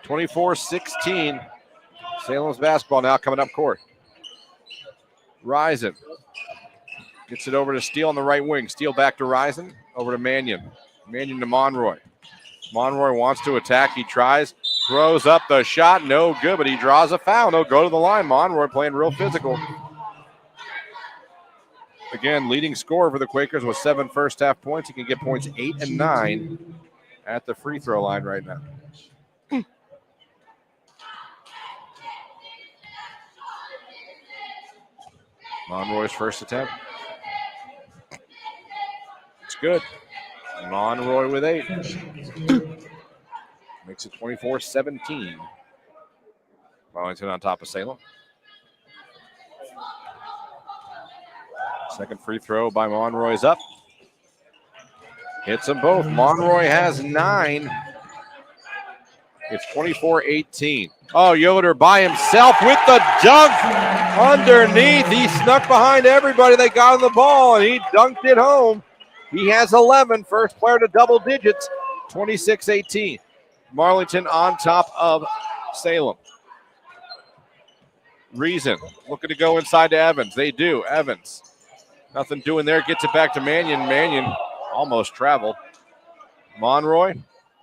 24-16. Salem's basketball now coming up court. Risen gets it over to Steele on the right wing. Steele back to Risen. Over to Mannion. Mannion to Monroy. Monroy wants to attack. He tries. Throws up the shot. No good, but he draws a foul. No go to the line. Monroy playing real physical. Again, leading scorer for the Quakers with 7 first half points. He can get points 8 and 9 at the free throw line right now. Monroy's first attempt. It's good. Monroy with 8. Makes it 24-17. Marlington on top of Salem. Second free throw by Monroy is up. Hits them both. Monroy has 9. It's 24-18. Oh, Yoder by himself with the dunk underneath. He snuck behind everybody that got on the ball, and he dunked it home. He has 11, first player to double digits, 26-18. Marlington on top of Salem. Reason looking to go inside to Evans. They do. Evans. Nothing doing there. Gets it back to Mannion. Mannion almost traveled. Monroy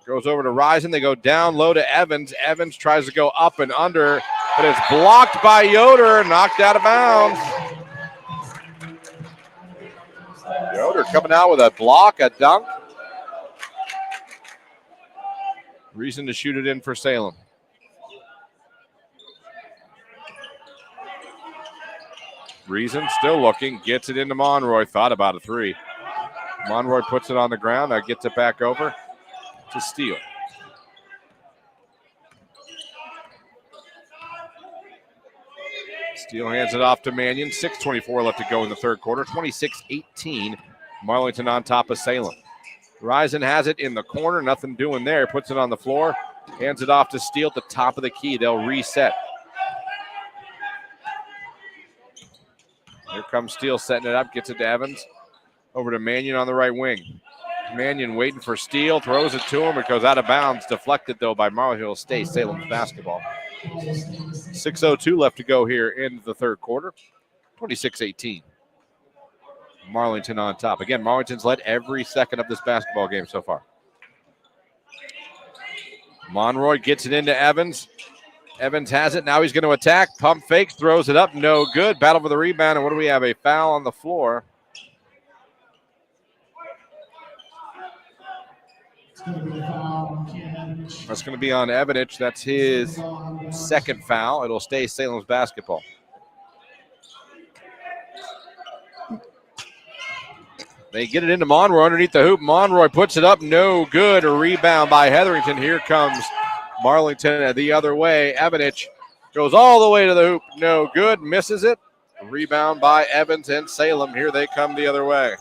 goes over to Risen. They go down low to Evans. Evans tries to go up and under, but it's blocked by Yoder, knocked out of bounds. Yoder coming out with a block, a dunk. Reason to shoot it in for Salem. Reason still looking, gets it into Monroy, thought about a 3. Monroy puts it on the ground, now gets it back over to Steele. Steele hands it off to Mannion. 6:24 left to go in the third quarter. 26-18. Marlington on top of Salem. Risen has it in the corner. Nothing doing there. Puts it on the floor. Hands it off to Steele at the top of the key. They'll reset. Here comes Steele setting it up. Gets it to Evans. Over to Mannion on the right wing. Mannion waiting for Steele. Throws it to him. It goes out of bounds. Deflected, though, by Marlington State. Salem's basketball. 6:02 left to go here in the third quarter. 26-18. Marlington on top. Again, Marlington's led every second of this basketball game so far. Monroy gets it into Evans. Evans has it. Now he's going to attack. Pump fakes. Throws it up. No good. Battle for the rebound. And what do we have? A foul on the floor. That's going to be on Evanich. That's his second foul. It'll stay Salem's basketball. They get it into Monroy underneath the hoop. Monroy puts it up. No good. A rebound by Hetherington. Here comes Marlington the other way. Evanich goes all the way to the hoop. No good. Misses it. A rebound by Evans and Salem. Here they come the other way.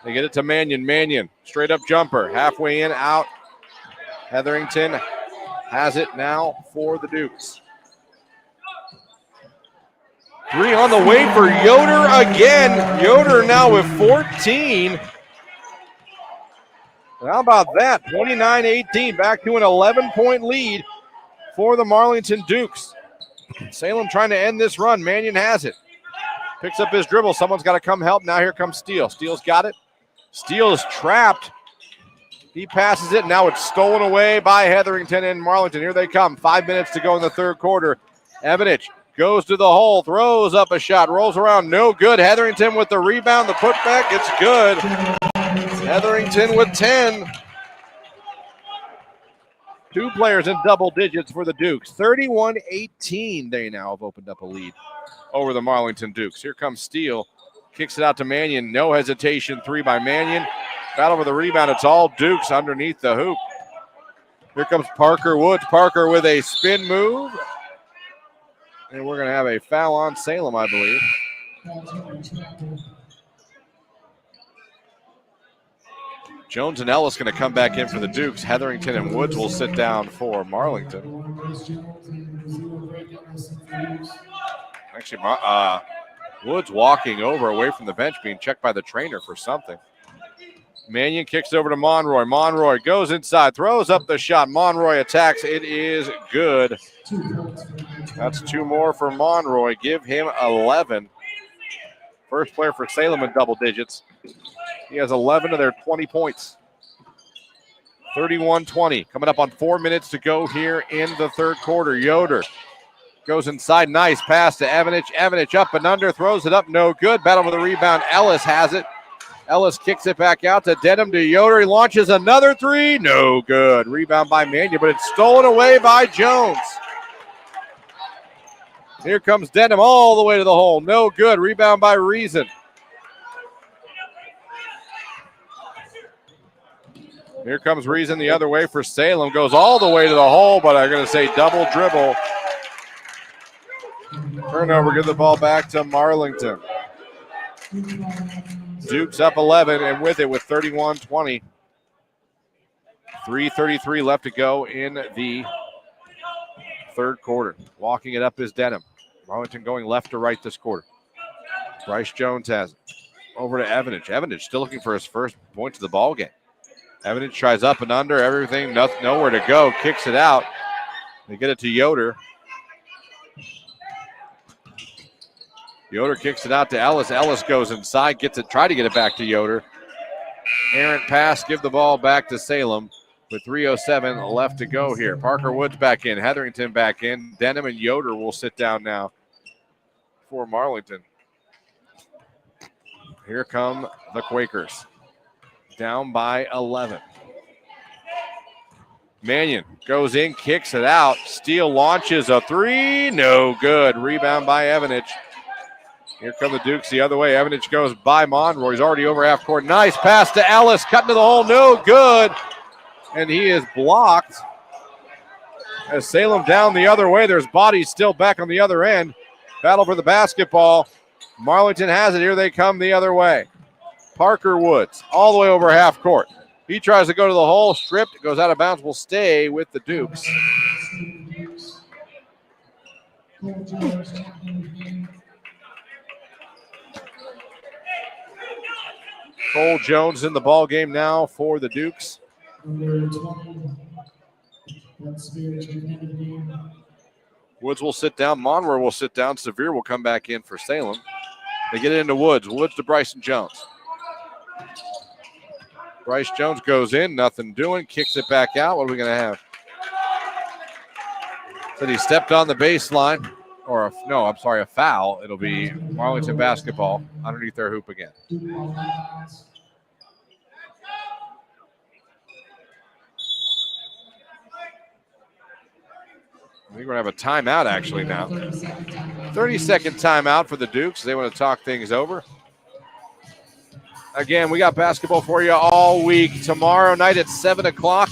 They get it to Mannion. Mannion, straight up jumper. Halfway in, out. Hetherington has it now for the Dukes. 3 on the way for Yoder again. Yoder now with 14. How about that? 29-18, back to an 11-point lead for the Marlington Dukes. Salem trying to end this run. Mannion has it. Picks up his dribble. Someone's got to come help. Now here comes Steele. Steele's got it. Steele is trapped. He passes it. Now it's stolen away by Hetherington and Marlington. Here they come. 5 minutes to go in the third quarter. Evanich goes to the hole, throws up a shot, rolls around, no good. Hetherington with the rebound, the putback, it's good. Hetherington with 10. 2 players in double digits for the Dukes. 31-18. They now have opened up a lead over the Marlington Dukes. Here comes Steele. Kicks it out to Mannion. No hesitation. 3 by Mannion. Battle for the rebound. It's all Dukes underneath the hoop. Here comes Parker Woods. Parker with a spin move. And we're going to have a foul on Salem, I believe. Jones and Ellis going to come back in for the Dukes. Hetherington and Woods will sit down for Marlington. Actually, Woods walking over away from the bench, being checked by the trainer for something. Mannion kicks over to Monroy. Monroy goes inside, throws up the shot. Monroy attacks. It is good. That's 2 more for Monroy. Give him 11. First player for Salem in double digits. He has 11 of their 20 points. 31-20. Coming up on 4 minutes to go here in the third quarter. Yoder goes inside. Nice pass to Evanich. Evanich up and under. Throws it up. No good. Battle for the rebound. Ellis has it. Ellis kicks it back out to Denham to Yoder. He launches another 3. No good. Rebound by Mannion, but it's stolen away by Jones. Here comes Denham all the way to the hole. No good. Rebound by Reason. Here comes Reason the other way for Salem. Goes all the way to the hole, but I'm going to say double dribble. Turnover. Give the ball back to Marlington. Dukes up 11 and with it with 31-20. 3:33 left to go in the third quarter. Walking it up is Denham. Marlington going left to right this quarter. Bryce Jones has it. Over to Evanich. Evanich still looking for his first point of the ball game. Evanich tries up and under, everything, nowhere to go. Kicks it out. They get it to Yoder. Yoder kicks it out to Ellis. Ellis goes inside, gets it, try to get it back to Yoder. Errant pass, give the ball back to Salem with 3:07 left to go here. Parker Woods back in, Hetherington back in. Denham and Yoder will sit down now for Marlington. Here come the Quakers. Down by 11. Mannion goes in, kicks it out. Steele launches a 3. No good. Rebound by Evanich. Here come the Dukes the other way. Evanich goes by Monroy. He's already over half court. Nice pass to Ellis. Cutting to the hole. No good. And he is blocked. As Salem down the other way. There's bodies still back on the other end. Battle for the basketball. Marlington has it. Here they come the other way. Parker Woods all the way over half court. He tries to go to the hole. Stripped. Goes out of bounds. Will stay with the Dukes. Cole Jones in the ball game now for the Dukes. Woods will sit down. Monroe will sit down. Sevier will come back in for Salem. They get it into Woods. Woods to Bryson Jones. Bryce Jones goes in. Nothing doing. Kicks it back out. What are we going to have? Said he stepped on the baseline. Or, a foul. It'll be Marlington basketball underneath their hoop again. I think we're going to have a timeout actually now. 30-second timeout for the Dukes. They want to talk things over. Again, we got basketball for you all week. Tomorrow night at 7 o'clock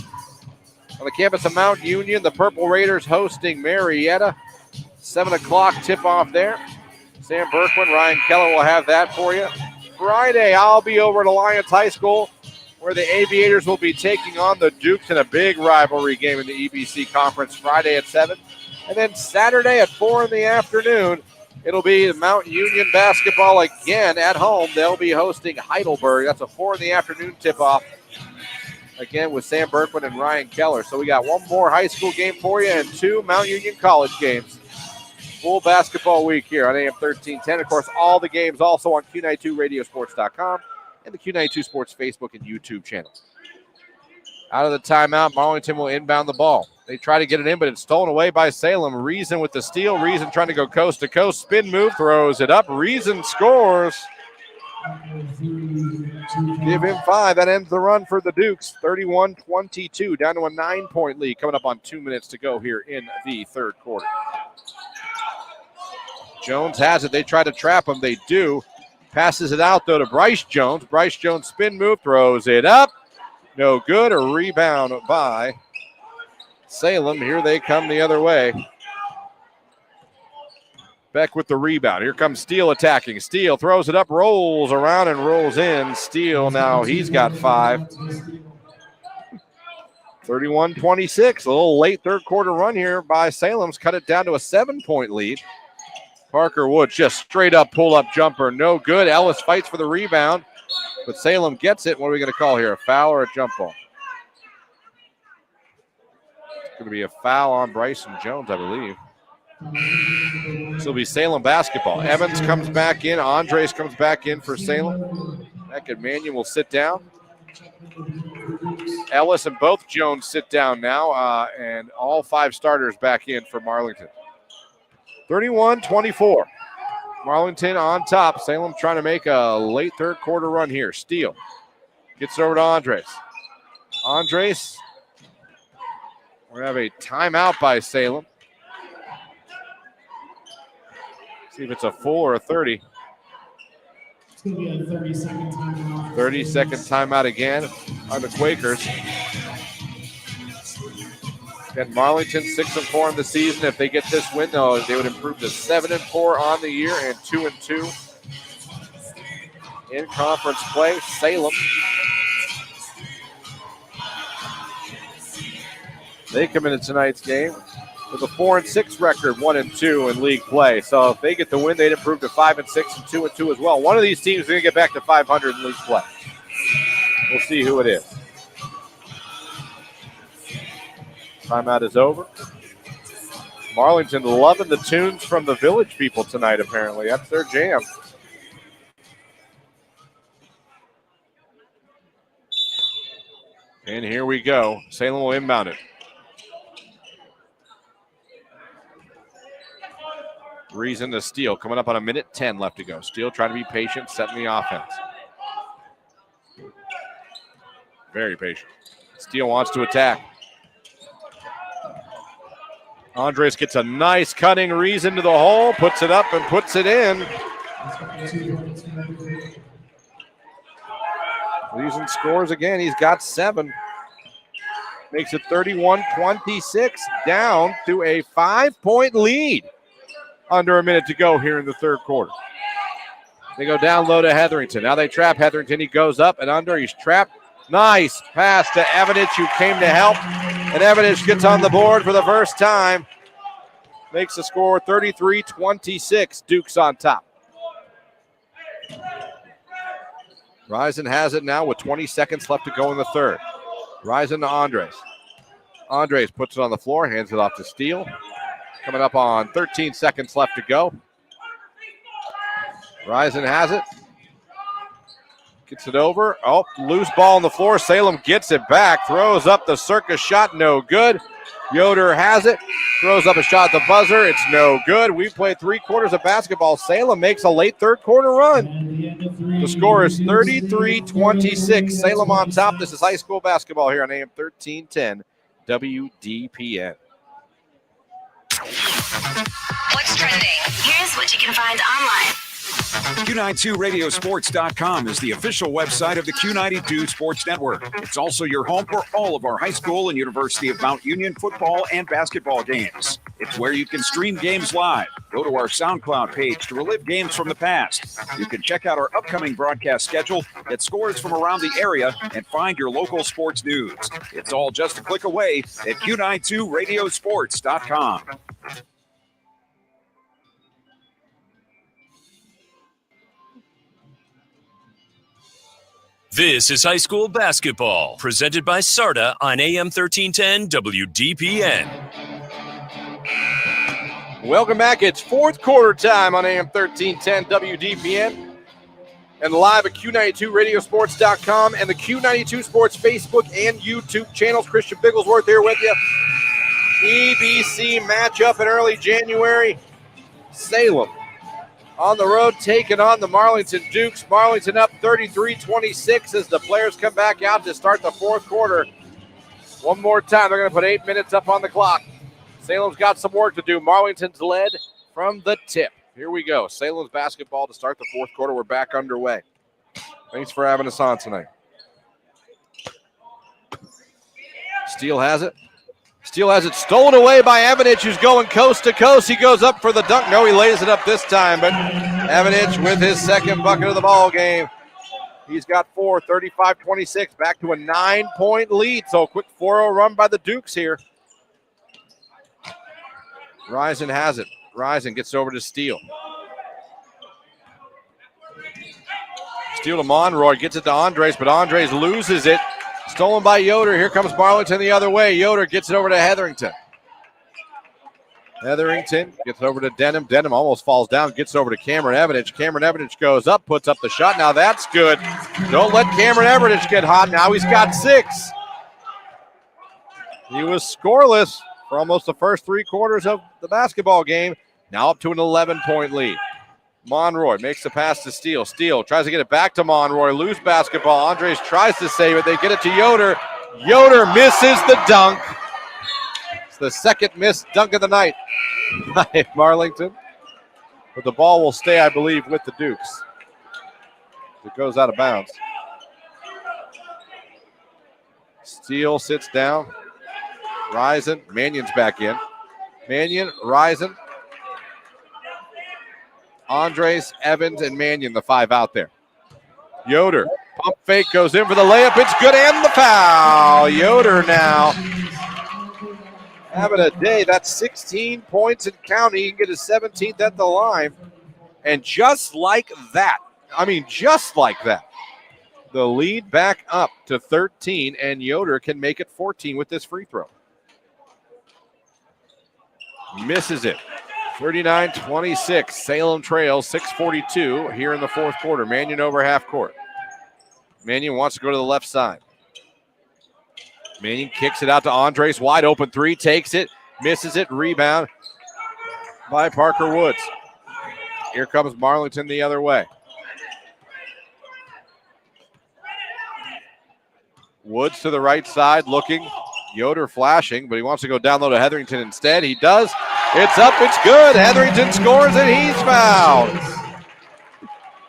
on the campus of Mount Union, the Purple Raiders hosting Marietta. 7 o'clock tip-off there. Sam Berkman, Ryan Keller will have that for you. Friday, I'll be over at Alliance High School where the Aviators will be taking on the Dukes in a big rivalry game in the EBC Conference Friday at 7. And then Saturday at 4 in the afternoon, it'll be Mount Union basketball again at home. They'll be hosting Heidelberg. That's a 4 in the afternoon tip-off. Again with Sam Berkman and Ryan Keller. So we got one more high school game for you and 2 Mount Union college games. Full basketball week here on AM 1310. Of course, all the games also on Q92radiosports.com and the Q92 Sports Facebook and YouTube channels. Out of the timeout, Marlington will inbound the ball. They try to get it in, but it's stolen away by Salem. Reason with the steal. Reason trying to go coast to coast. Spin move, throws it up. Reason scores. Give him 5. That ends the run for the Dukes. 31-22, down to a 9-point lead. Coming up on 2 minutes to go here in the third quarter. Jones has it. They try to trap him. They do. Passes it out, though, to Bryce Jones. Bryce Jones spin move, throws it up. No good. A rebound by Salem. Here they come the other way. Beck with the rebound. Here comes Steele attacking. Steele throws it up, rolls around, and rolls in. Steele now, he's got 5. 31-26. A little late third quarter run here by Salem's cut it down to a 7-point lead. Parker Woods just straight up pull-up jumper. No good. Ellis fights for the rebound, but Salem gets it. What are we going to call here, a foul or a jump ball? It's going to be a foul on Bryson Jones, I believe. This will be Salem basketball. Evans comes back in. Andres comes back in for Salem. Beck and Mannion will sit down. Ellis and both Jones sit down now, and all 5 starters back in for Marlington. 31-24. Marlington on top. Salem trying to make a late third quarter run here. Steele gets it over to Andres. Andres, we have a timeout by Salem. See if it's a full or a 30. It's going to be a 30-second timeout. 30-second timeout again on the Quakers. Again, Marlington 6-4 in the season. If they get this win, though, they would improve to 7-4 on the year and 2-2 in conference play. Salem, they come into tonight's game with a 4-6 record, 1-2 in league play. So if they get the win, they'd improve to 5-6 and 2-2 as well. One of these teams is going to get back to 500 in league play. We'll see who it is. Timeout is over. Marlington loving the tunes from the Village people tonight, apparently. That's their jam. And here we go. Salem will inbound it. Reason to Steele. Coming up on 1:10 left to go. Steele trying to be patient, setting the offense. Very patient. Steele wants to attack. Andres gets a nice cutting Reason to the hole, puts it up and puts it in. Reason scores again. He's got 7. Makes it 31-26, down to a 5-point lead. Under a minute to go here in the third quarter. They go down low to Hetherington. Now they trap Hetherington. He goes up and under. He's trapped. Nice pass to Evanich, who came to help. And Evanich gets on the board for the first time. Makes the score 33-26. Dukes on top. Risen has it now with 20 seconds left to go in the third. Risen to Andres. Andres puts it on the floor, hands it off to Steele. Coming up on 13 seconds left to go. Risen has it. Gets it over. Oh, loose ball on the floor. Salem gets it back. Throws up the circus shot. No good. Yoder has it. Throws up a shot at the buzzer. It's no good. We played 3 quarters of basketball. Salem makes a late third quarter run. The score is 33-26. Salem on top. This is high school basketball here on AM 1310 WDPN. What's trending? Here's what you can find online. Q92radiosports.com is the official website of the Q92 Sports Network. It's also your home for all of our high school and University of Mount Union football and basketball games. It's where you can stream games live. Go to our SoundCloud page to relive games from the past. You can check out our upcoming broadcast schedule, get scores from around the area, and find your local sports news. It's all just a click away at Q92radiosports.com. This is high school basketball, presented by SARTA on AM 1310 WDPN. Welcome back. It's fourth quarter time on AM 1310 WDPN. and live at Q92radiosports.com and the Q92 Sports Facebook and YouTube channels. Christian Bigglesworth here with you. EBC matchup in early January. Salem on the road taking on the Marlington Dukes. Marlington up 33-26 as the players come back out to start the fourth quarter. One more time, they're going to put 8 minutes up on the clock. Salem's got some work to do. Marlington's led from the tip. Here we go. Salem's basketball to start the fourth quarter. We're back underway. Thanks for having us on tonight. Steele has it. Steele has it stolen away by Avenich, who's going coast to coast. He goes up for the dunk. No, he lays it up this time, but Avenich with his second bucket of the ball game. He's got 4, 35-26, back to a 9-point lead. So a quick 4-0 run by the Dukes here. Risen has it. Risen gets over to Steele. Steele to Monroy, gets it to Andres, but Andres loses it. Stolen by Yoder. Here comes Marlington the other way. Yoder gets it over to Hetherington. Hetherington gets it over to Denham. Denham almost falls down, gets over to Cameron Evidich. Cameron Evidich goes up, puts up the shot. Now that's good. Don't let Cameron Evidich get hot. Now he's got 6. He was scoreless for almost the first 3 quarters of the basketball game. Now up to an 11-point lead. Monroy makes the pass to Steele. Steele tries to get it back to Monroy. Loose basketball. Andres tries to save it. They get it to Yoder. Yoder misses the dunk. It's the second missed dunk of the night by Marlington. But the ball will stay, I believe, with the Dukes. It goes out of bounds. Steele sits down. Risen. Mannion's back in. Mannion, Risen. Andres, Evans, and Mannion, the 5 out there. Yoder, pump fake, goes in for the layup. It's good, and the foul. Yoder now having a day. That's 16 points and counting. He can get his 17th at the line. And just like that, the lead back up to 13, and Yoder can make it 14 with this free throw. Misses it. 39-26. Salem trails 6:42 here in the fourth quarter. Mannion over half court. Mannion wants to go to the left side. Mannion kicks it out to Andres. Wide open 3. Takes it. Misses it. Rebound by Parker Woods. Here comes Marlington the other way. Woods to the right side looking. Yoder flashing, but he wants to go down low to Hetherington instead. He does. It's up. It's good. Hetherington scores, and he's fouled.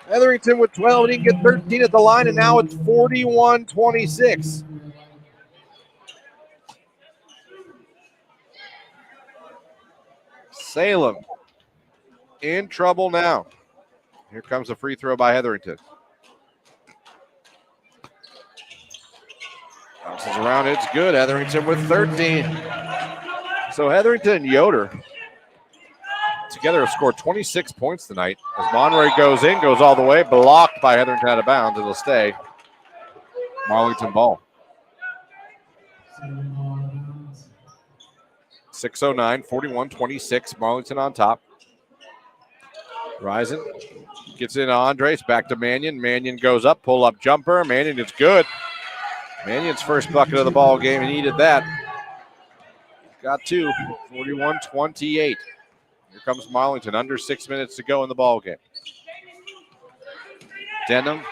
Hetherington with 12, and he can get 13 at the line, and now it's 41-26. Salem in trouble now. Here comes a free throw by Hetherington. Bounces around, it's good. Hetherington with 13. So Hetherington and Yoder together have scored 26 points tonight. As Monroy goes in, goes all the way, blocked by Hetherington out of bounds. It'll stay Marlington ball. 6:09, 41-26. Marlington on top. Risen gets in Andres, back to Mannion. Mannion goes up, pull up jumper. Mannion is good. Mannion's first bucket of the ball game. He needed that. Got 2. 41-28. Here comes Marlington. Under 6 minutes to go in the ball game. Denham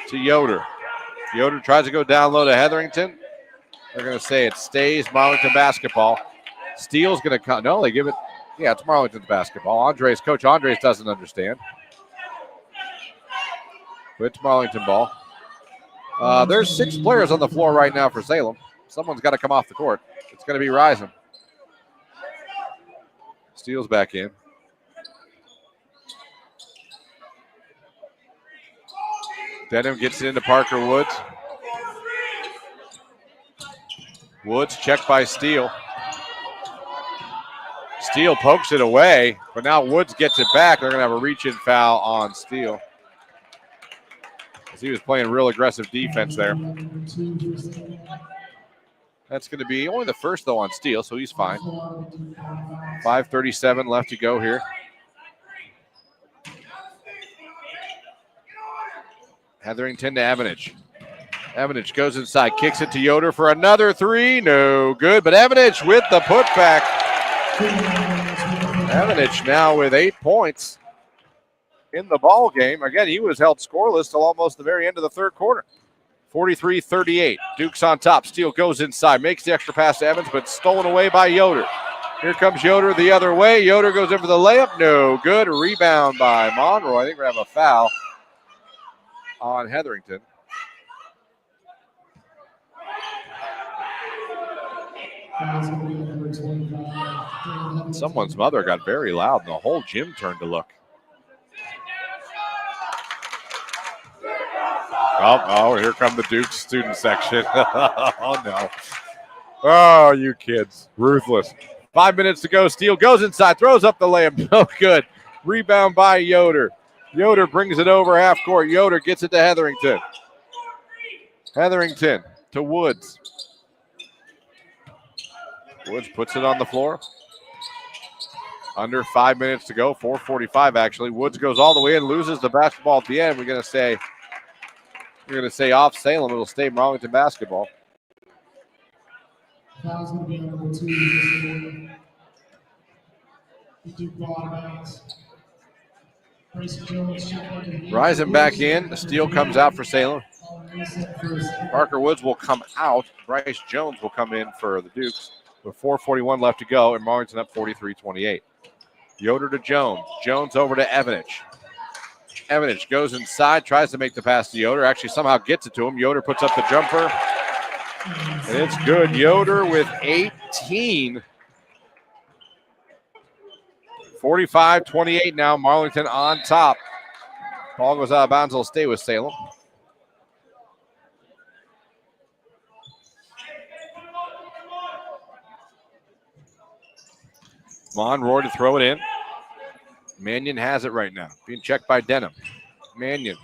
to Yoder. Yoder tries to go down low to Hetherington. They're going to say it stays Marlington basketball. Steele's going to come. No, they give it. Yeah, it's Marlington's basketball. Coach Andres doesn't understand. But it's Marlington ball. There's 6 players on the floor right now for Salem. Someone's got to come off the court. It's going to be Risen. Steele's back in. Denham gets it into Parker Woods. Woods checked by Steele. Steele pokes it away, but now Woods gets it back. They're going to have a reach-in foul on Steele. He was playing real aggressive defense there. That's going to be only the first, though, on Steele, so he's fine. 5:37 left to go here. Hetherington to Evanich. Evanich goes inside, kicks it to Yoder for another three. No good, but Evanich with the putback. Evanich now with 8 points in the ball game. Again, he was held scoreless till almost the very end of the third quarter. 43-38. Duke's on top. Steele goes inside, makes the extra pass to Evans, but stolen away by Yoder. Here comes Yoder the other way. Yoder goes in for the layup. No good. Rebound by Monroe. I think we're going to have a foul on Hetherington. Someone's mother got very loud and the whole gym turned to look. Oh, here come the Duke student section. Oh, no. Oh, you kids. Ruthless. 5 minutes to go. Steele goes inside, throws up the layup. No good. Rebound by Yoder. Yoder brings it over half court. Yoder gets it to Hetherington. Hetherington to Woods. Woods puts it on the floor. Under 5 minutes to go. 4:45 actually. Woods goes all the way and loses the basketball at the end. We're going to say off Salem. It'll stay Marlington basketball. Foul's going to be on number 2. Duke ball bounds. Rising back in. The steal comes out for Salem. Parker Woods will come out. Bryce Jones will come in for the Dukes with 4:41 left to go, and Marlington up 43-28. Yoder to Jones. Jones over to Evanich. Evanich goes inside, tries to make the pass to Yoder. Actually, somehow gets it to him. Yoder puts up the jumper, and it's good. Yoder with 18. 45-28 now. Marlington on top. Ball goes out of bounds. It'll stay with Salem. Monroy to throw it in. Mannion has it right now. Being checked by Denham. Mannion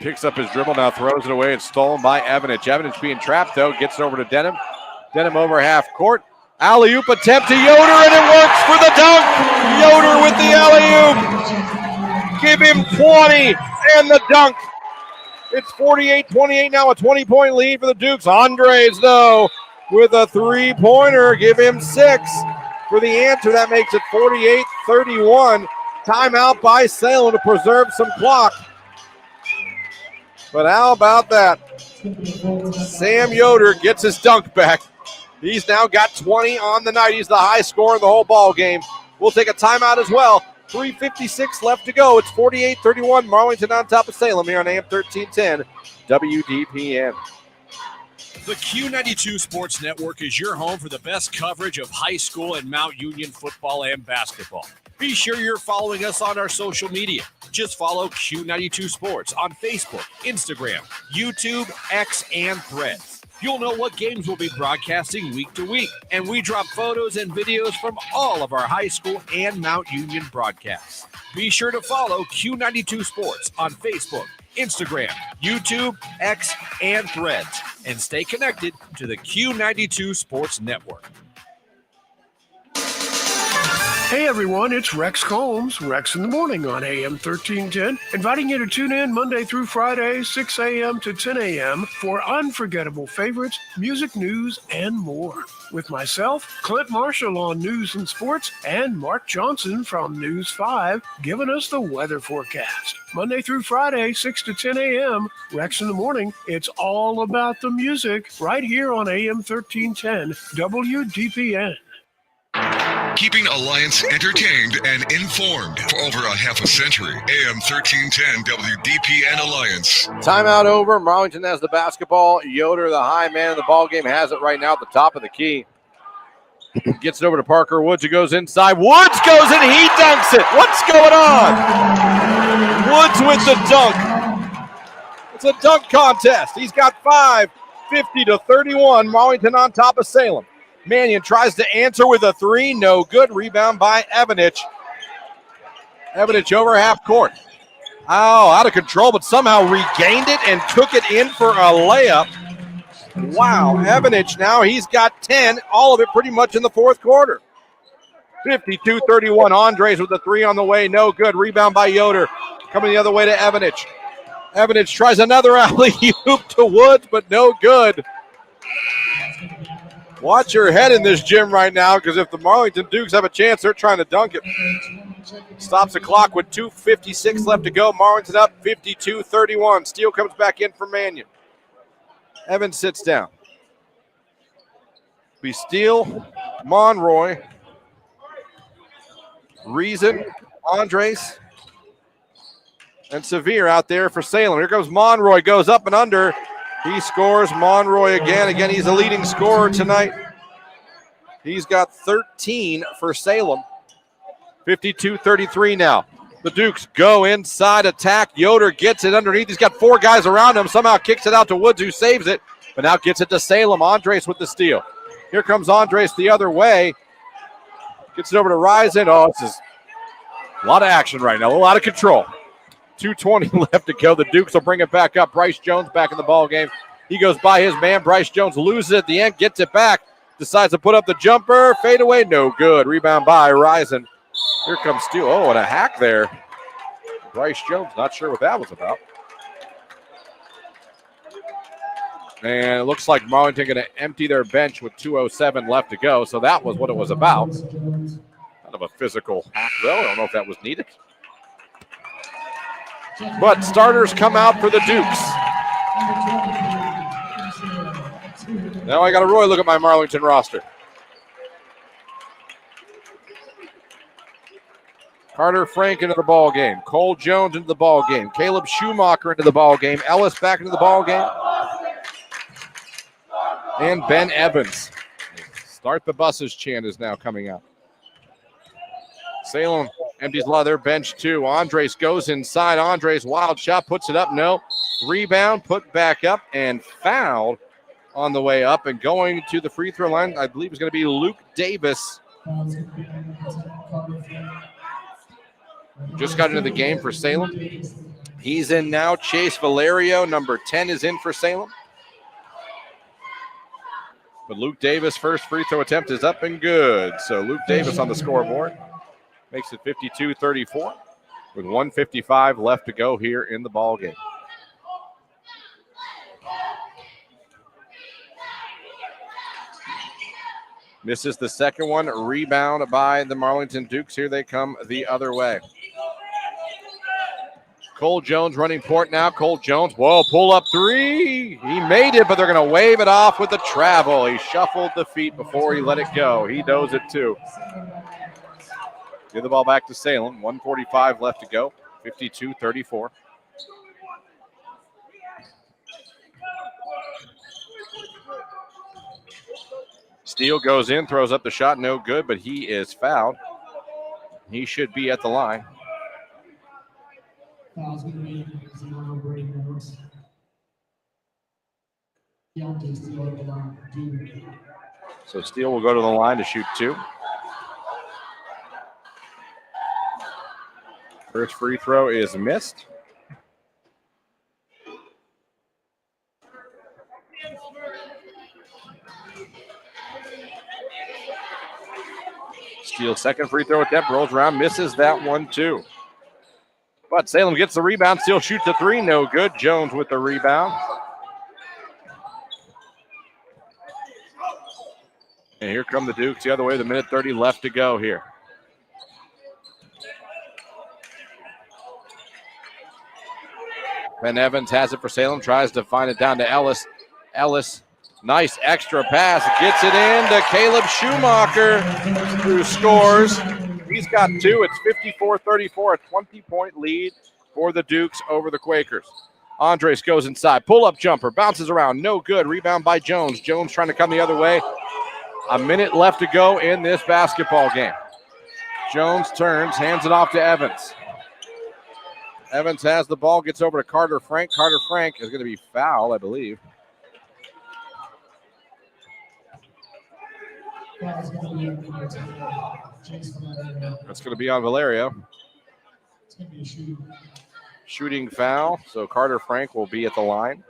picks up his dribble, now throws it away. It's stolen by Evanich. Evanich being trapped, though. Gets it over to Denham. Denham over half court. Alley-oop attempt to Yoder, and it works for the dunk. Yoder with the alley-oop. Give him 20 and the dunk. It's 48-28 now, a 20-point lead for the Dukes. Andres, though, with a three-pointer. Give him 6 for the answer. That makes it 48-31. Timeout by Salem to preserve some clock. But how about that? Sam Yoder gets his dunk back. He's now got 20 on the night. He's the high scorer in the whole ball game. We'll take a timeout as well. 3:56 left to go. It's 48-31. Marlington on top of Salem here on AM 1310 WDPN. The Q92 Sports Network is your home for the best coverage of high school and Mount Union football and basketball. Be sure you're following us on our social media. Just follow Q92 Sports on Facebook, Instagram, YouTube, X, and Threads. You'll know what games we'll be broadcasting week to week, and we drop photos and videos from all of our high school and Mount Union broadcasts. Be sure to follow Q92 Sports on Facebook, Instagram, YouTube, X, and Threads, and stay connected to the Q92 Sports Network. Hey everyone, it's Rex Combs, Rex in the Morning on AM 1310, inviting you to tune in Monday through Friday, 6 a.m. to 10 a.m. for unforgettable favorites, music, news, and more. With myself, Clint Marshall on News and Sports, and Mark Johnson from News 5 giving us the weather forecast. Monday through Friday, 6 to 10 a.m., Rex in the Morning, it's all about the music right here on AM 1310 WDPN. Keeping Alliance entertained and informed for over a half a century. AM 1310 WDPN Alliance. Timeout over. Marlington has the basketball. Yoder, the high man of the ball game, has it right now at the top of the key. Gets it over to Parker Woods, who goes inside. Woods goes and he dunks it. What's going on? Woods with the dunk. It's a dunk contest. He's got 5, 50-31. Marlington on top of Salem. Mannion tries to answer with a three. No good. Rebound by Evanich. Evanich over half court. Oh, out of control, but somehow regained it and took it in for a layup. Wow, Evanich now, he's got 10, all of it pretty much in the fourth quarter. 52-31. Andres with the three on the way. No good. Rebound by Yoder. Coming the other way to Evanich. Evanich tries another alley-oop to Woods, but no good. Watch your head in this gym right now, because if the Marlington Dukes have a chance, they're trying to dunk it. Stops the clock with 2:56 left to go. Marlington up 52-31. Steele comes back in for Mannion. Evans sits down. Be Steele, Monroy, Reason, Andres, and Severe out there for Salem. Here comes Monroy, goes up and under. He scores. Monroy again. Again, he's the leading scorer tonight. He's got 13 for Salem. 52-33 now. The Dukes go inside attack. Yoder gets it underneath. He's got 4 guys around him. Somehow kicks it out to Woods, who saves it, but now gets it to Salem. Andres with the steal. Here comes Andres the other way. Gets it over to Risen. Oh, this is a lot of action right now. A lot of control. 2:20 left to go. The Dukes will bring it back up. Bryce Jones back in the ball game. He goes by his man. Bryce Jones loses it at the end, gets it back, decides to put up the jumper. Fade away, no good. Rebound by Risen. Here comes Steele. Oh, and a hack there. Bryce Jones, not sure what that was about. And it looks like Marlington going to empty their bench with 2:07 left to go. So that was what it was about. Kind of a physical hack, though. I don't know if that was needed. But starters come out for the Dukes. Now I got to really look at my Marlington roster. Carter Frank into the ball game. Cole Jones into the ball game. Caleb Schumacher into the ball game. Ellis back into the ball game. And Ben Evans. Start the buses chant is now coming out. Salem empties a lot of their bench too. Andres goes inside. Andres, wild shot, puts it up. No. Rebound, put back up, and fouled on the way up. And going to the free throw line, I believe is going to be Luke Davis. Just got into the game for Salem. He's in now. Chase Valerio, number 10, is in for Salem. But Luke Davis' first free throw attempt is up and good. So Luke Davis on the scoreboard. Makes it 52-34 with 1:55 left to go here in the ball game. Misses the second one. Rebound by the Marlington Dukes. Here they come the other way. Cole Jones running point now. Cole Jones, whoa, pull up three. He made it, but they're going to wave it off with the travel. He shuffled the feet before he let it go. He knows it too. Give the ball back to Salem. 1:45 left to go. 52-34. Steele goes in, throws up the shot, no good, but he is fouled. He should be at the line. So Steele will go to the line to shoot 2. First free throw is missed. Steele's second free throw attempt rolls around, misses that one too. But Salem gets the rebound, Steele shoots the 3, no good. Jones with the rebound. And here come the Dukes the other way, the minute 30 left to go here. Ben Evans has it for Salem, tries to find it down to Ellis. Ellis, nice extra pass, gets it in to Caleb Schumacher, who scores. He's got 2. It's 54-34, a 20-point lead for the Dukes over the Quakers. Andres goes inside, pull-up jumper, bounces around, no good. Rebound by Jones. Jones trying to come the other way. A minute left to go in this basketball game. Jones turns, hands it off to Evans. Evans has the ball, gets over to Carter Frank. Carter Frank is going to be fouled, I believe. That's going to be on Valerio. Shooting foul, so Carter Frank will be at the line.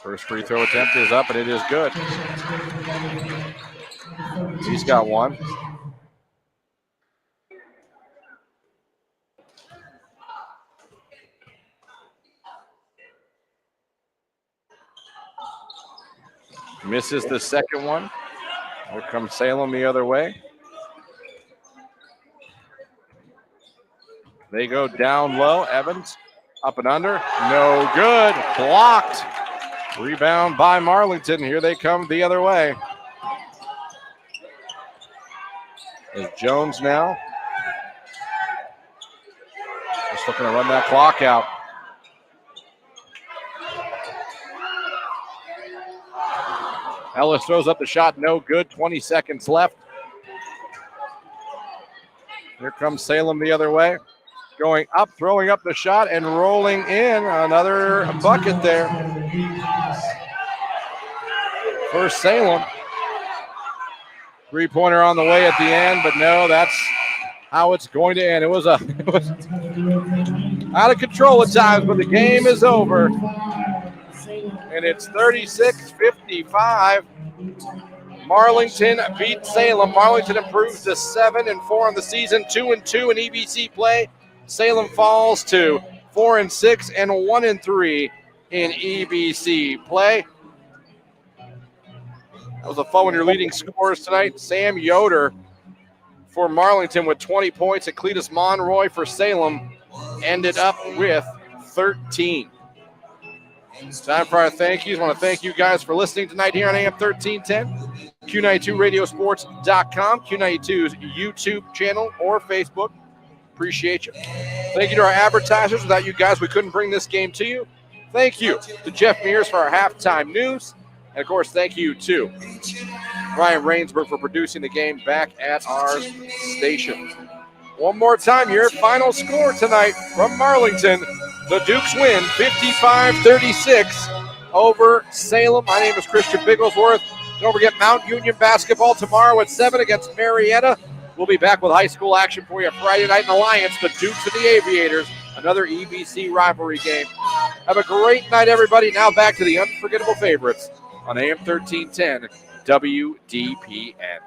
First free throw attempt is up, and it is good. He's got one. Misses the second one. Here comes Salem the other way. They go down low. Evans up and under. No good. Blocked. Rebound by Marlington. Here they come the other way. There's Jones now. Just looking to run that clock out. Ellis throws up the shot. No good. 20 seconds left. Here comes Salem the other way. Going up, throwing up the shot, and rolling in. Another bucket there for Salem. Three-pointer on the way at the end, but no, that's how it's going to end. It was out of control at times, but the game is over. And it's 36-55. Marlington beats Salem. Marlington improves to 7-4 on the season, 2-2 in EBC play. Salem falls to 4-6 and 1-3 in EBC play. That was a fun one. Your leading scorers tonight: Sam Yoder for Marlington with 20 points, and Cletus Monroy for Salem ended up with 13. It's time for our thank yous. I want to thank you guys for listening tonight here on AM 1310, Q92radiosports.com, Q92's YouTube channel or Facebook. Appreciate you. Thank you to our advertisers. Without you guys, we couldn't bring this game to you. Thank you to Jeff Mears for our halftime news. And, of course, thank you to Ryan Rainsberg for producing the game back at our station. One more time, your final score tonight from Marlington. The Dukes win 55-36 over Salem. My name is Christian Bigglesworth. Don't forget Mount Union basketball tomorrow at 7 against Marietta. We'll be back with high school action for you Friday night in Alliance, the Dukes and the Aviators, another EBC rivalry game. Have a great night, everybody. Now back to the unforgettable favorites on AM 1310 WDPN.